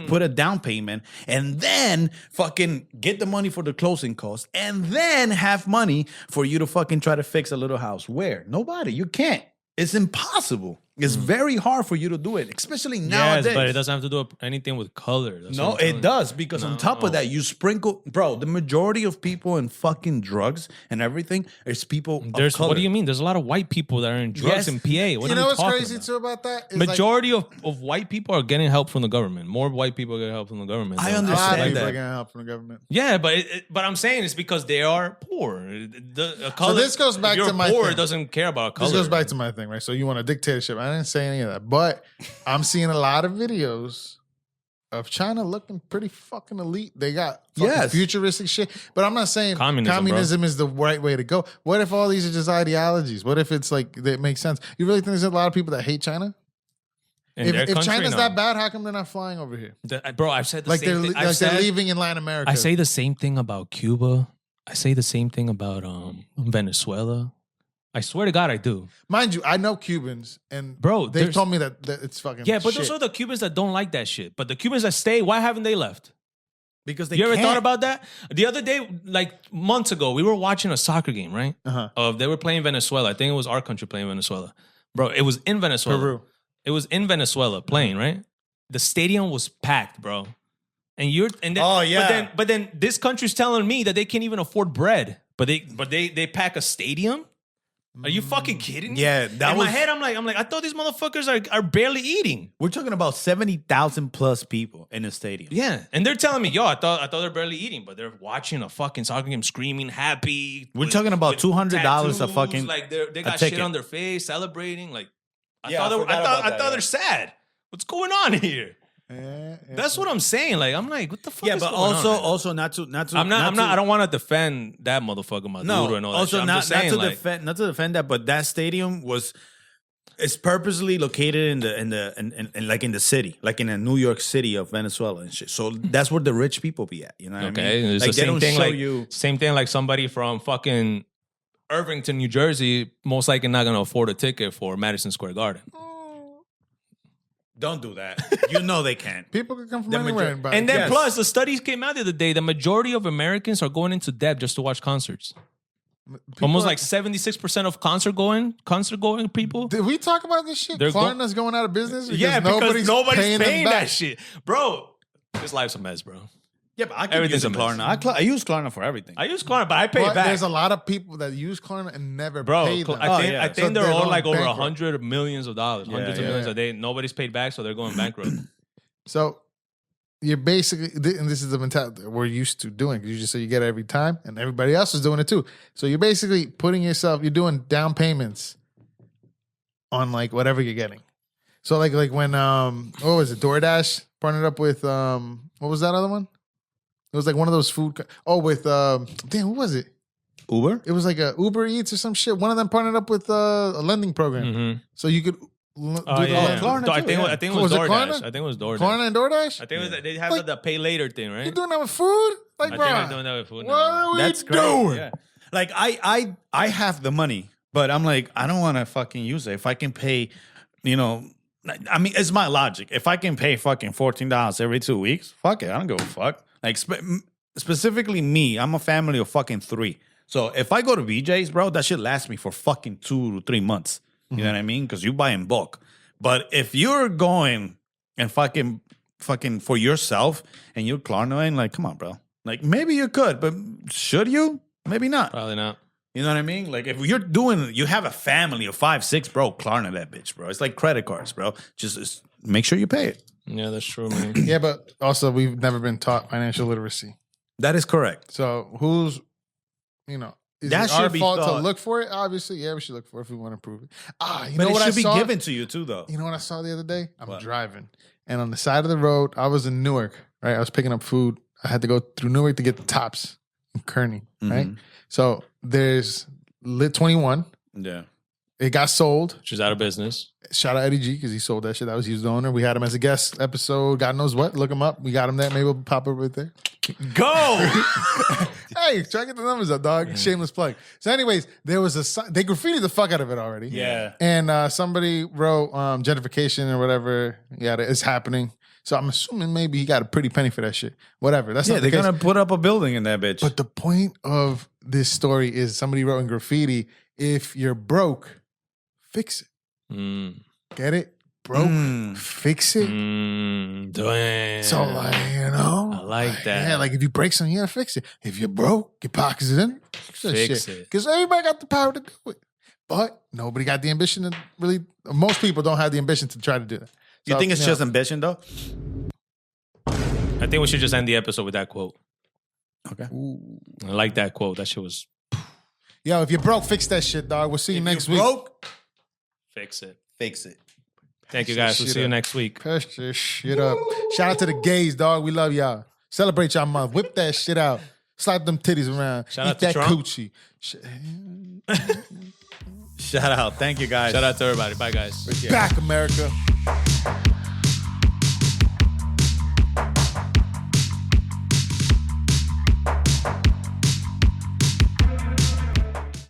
put a down payment and then fucking get the money for the closing costs and then have money for you to fucking try to fix a little house? Where? Nobody. You can't. It's impossible. It's very hard for you to do it, especially nowadays. Yes, but it doesn't have to do anything with color. That's No, it does because on top of that, you sprinkle, bro. The majority of people in fucking drugs and everything is people of color. What do you mean? There's a lot of white people that are in drugs in PA. What you are know what's talking crazy about? too about that? Is Majority of white people are getting help from the government. More white people get help from the government. I a lot of understand people are that. getting help from the government. Yeah, but I'm saying it's because they are poor. Color, this goes back if you're to my poor, thing. It doesn't care about color. This goes back to my thing, right? So you want a dictatorship. I didn't say any of that. But I'm seeing a lot of videos of China looking pretty fucking elite. They got fucking futuristic shit. But I'm not saying communism is the right way to go. What if all these are just ideologies? What if it's like, that makes sense? You really think there's a lot of people that hate China? If China's that bad, how come they're not flying over here? Bro, I've said the same thing. They're leaving in Latin America. I say the same thing about Cuba. I say the same thing about Venezuela. I swear to God, I do. Mind you, I know Cubans, and bro, they've told me that it's fucking but shit. those are the Cubans that don't like that shit. But the Cubans that stay, why haven't they left? Because they You ever can't. thought about that? The other day, like months ago, we were watching a soccer game, right? They were playing Venezuela. I think it was our country playing Venezuela. Bro, it was in Venezuela. Peru. It was in Venezuela playing, right? The stadium was packed, bro. And but then this country's telling me that they can't even afford bread, but they pack a stadium. Are you fucking kidding me? Yeah, in my head, I'm like, I thought these motherfuckers are barely eating. We're talking about 70,000 plus people in the stadium. Yeah, and they're telling me, yo, I thought they're barely eating, but they're watching a fucking soccer game, screaming, happy. We're talking about $200 a fucking like they got ticket. shit on their face, celebrating. Like I Yeah, I thought forgot about that, they're sad. What's going on here? Yeah, That's what I'm saying. Like I'm like, what the fuck? Yeah, is but going on? also not to. I don't want to defend that motherfucker Maduro and all that. Also shit. I'm not just saying, not to defend that, but that stadium it's purposely located in the city, like in a New York City of Venezuela and shit. So that's where the rich people be at. You know what okay, I mean? it's Like the they same don't thing. show Like you. same thing. Like somebody from fucking Irvington, New Jersey, most likely not going to afford a ticket for Madison Square Garden. Don't do that. You know they can't. people can come from The anywhere. major- And then Yes. plus, the studies came out the other day. The majority of Americans are going into debt just to watch concerts. Almost like 76% of concert going people. Did we talk about this shit? They're Klarna's going out of business because Yeah, because nobody's paying them back. that shit, bro. This life's a mess, bro. Yeah, but I can Everything's use a mess. Klarna. I use Klarna for everything. I use Klarna, but I pay But back. there's a lot of people that use Klarna and never Bro, pay them. I think So they're they're all going like over bankrupt. 100 millions of dollars, hundreds of yeah. millions a day. Nobody's paid back, so they're going bankrupt. So you're basically, and this is the mentality we're used to doing. You just say you get it every time, and everybody else is doing it too. So you're basically putting yourself, you're doing down payments on like whatever you're getting. So like when what was it? DoorDash partnered up with what was that other one? It was like one of those food. With damn, who was it? Uber? It was like a Uber Eats or some shit. One of them partnered up with a lending program, Mm-hmm. so you could do the Yeah. lending. Klarna I too, think yeah. I think it Was was it DoorDash. Klarna? I think it was DoorDash. Klarna and DoorDash. I think it was, they have Like- the pay later thing, right? You doing that with food? Like, I think bro, I'm doing that with food. what now. are we That's doing? great. Yeah. Like I have the money, but I'm like, I don't want to fucking use it. If I can pay, I mean, it's my logic. If I can pay fucking $14 every 2 weeks, fuck it. I don't give a fuck. Like specifically me, I'm a family of fucking 3. So if I go to BJ's, bro, that shit lasts me for fucking 2 to 3 months. You know what I mean? Because you buy in bulk. But if you're going and fucking for yourself and you're Klarnaing, like, come on, bro. Like, maybe you could, but should you? Maybe not. Probably not. You know what I mean? Like, if you have a family of 5, 6, bro, Klarna that bitch, bro. It's like credit cards, bro. Just make sure you pay it. Yeah, that's true, man. Yeah, but also we've never been taught financial literacy. That is correct. So who's, Is That it our should be fault to thought. look for it? Obviously, yeah, we should look for it if we want to prove it. You But know it what I should be saw? given to you too, though. You know what I saw the other day? I'm What? driving, and on the side of the road, I was in Newark, right? I was picking up food. I had to go through Newark to get the Tops in Kearney, right? So there's Lit 21. Yeah. It got sold. She's out of business. Shout out Eddie G because he sold that shit. That was he was the owner. We had him as a guest episode. God knows what. Look him up. We got him there. Maybe we'll pop up right there. Go! Hey, try to get the numbers up, dog. Shameless plug. So, anyways, there was a sign. They graffitied the fuck out of it already. Yeah. And somebody wrote gentrification or whatever. Yeah, it's happening. So I'm assuming maybe he got a pretty penny for that shit. Whatever. That's Yeah, not the they're case. going to put up a building in that bitch. But the point of this story is somebody wrote in graffiti, if you're broke, fix it. Get it? Broke, fix it. Damn. So, like, you know. I like that. Yeah, like if you break something, you gotta fix it. If you're broke, your pockets in. Fix it. Because everybody got the power to do it. But nobody got the ambition to really, most people don't have the ambition to try to do that. You So, think it's know, just ambition, though? I think we should just end the episode with that quote. Okay. I like that quote. That shit was Yo, if you're broke, fix that shit, dog. We'll see you next week. Broke? fix it. Fix it. Thank you guys. We'll Shit see you up. next week. Push this shit up. Shout out to the gays, dog. We love y'all. Celebrate y'all month. Whip that shit out. Slap them titties around. Shout Eat out to that Trump. coochie. Shout out. Thank you, guys. Shout out to everybody. Bye, guys. Back, America.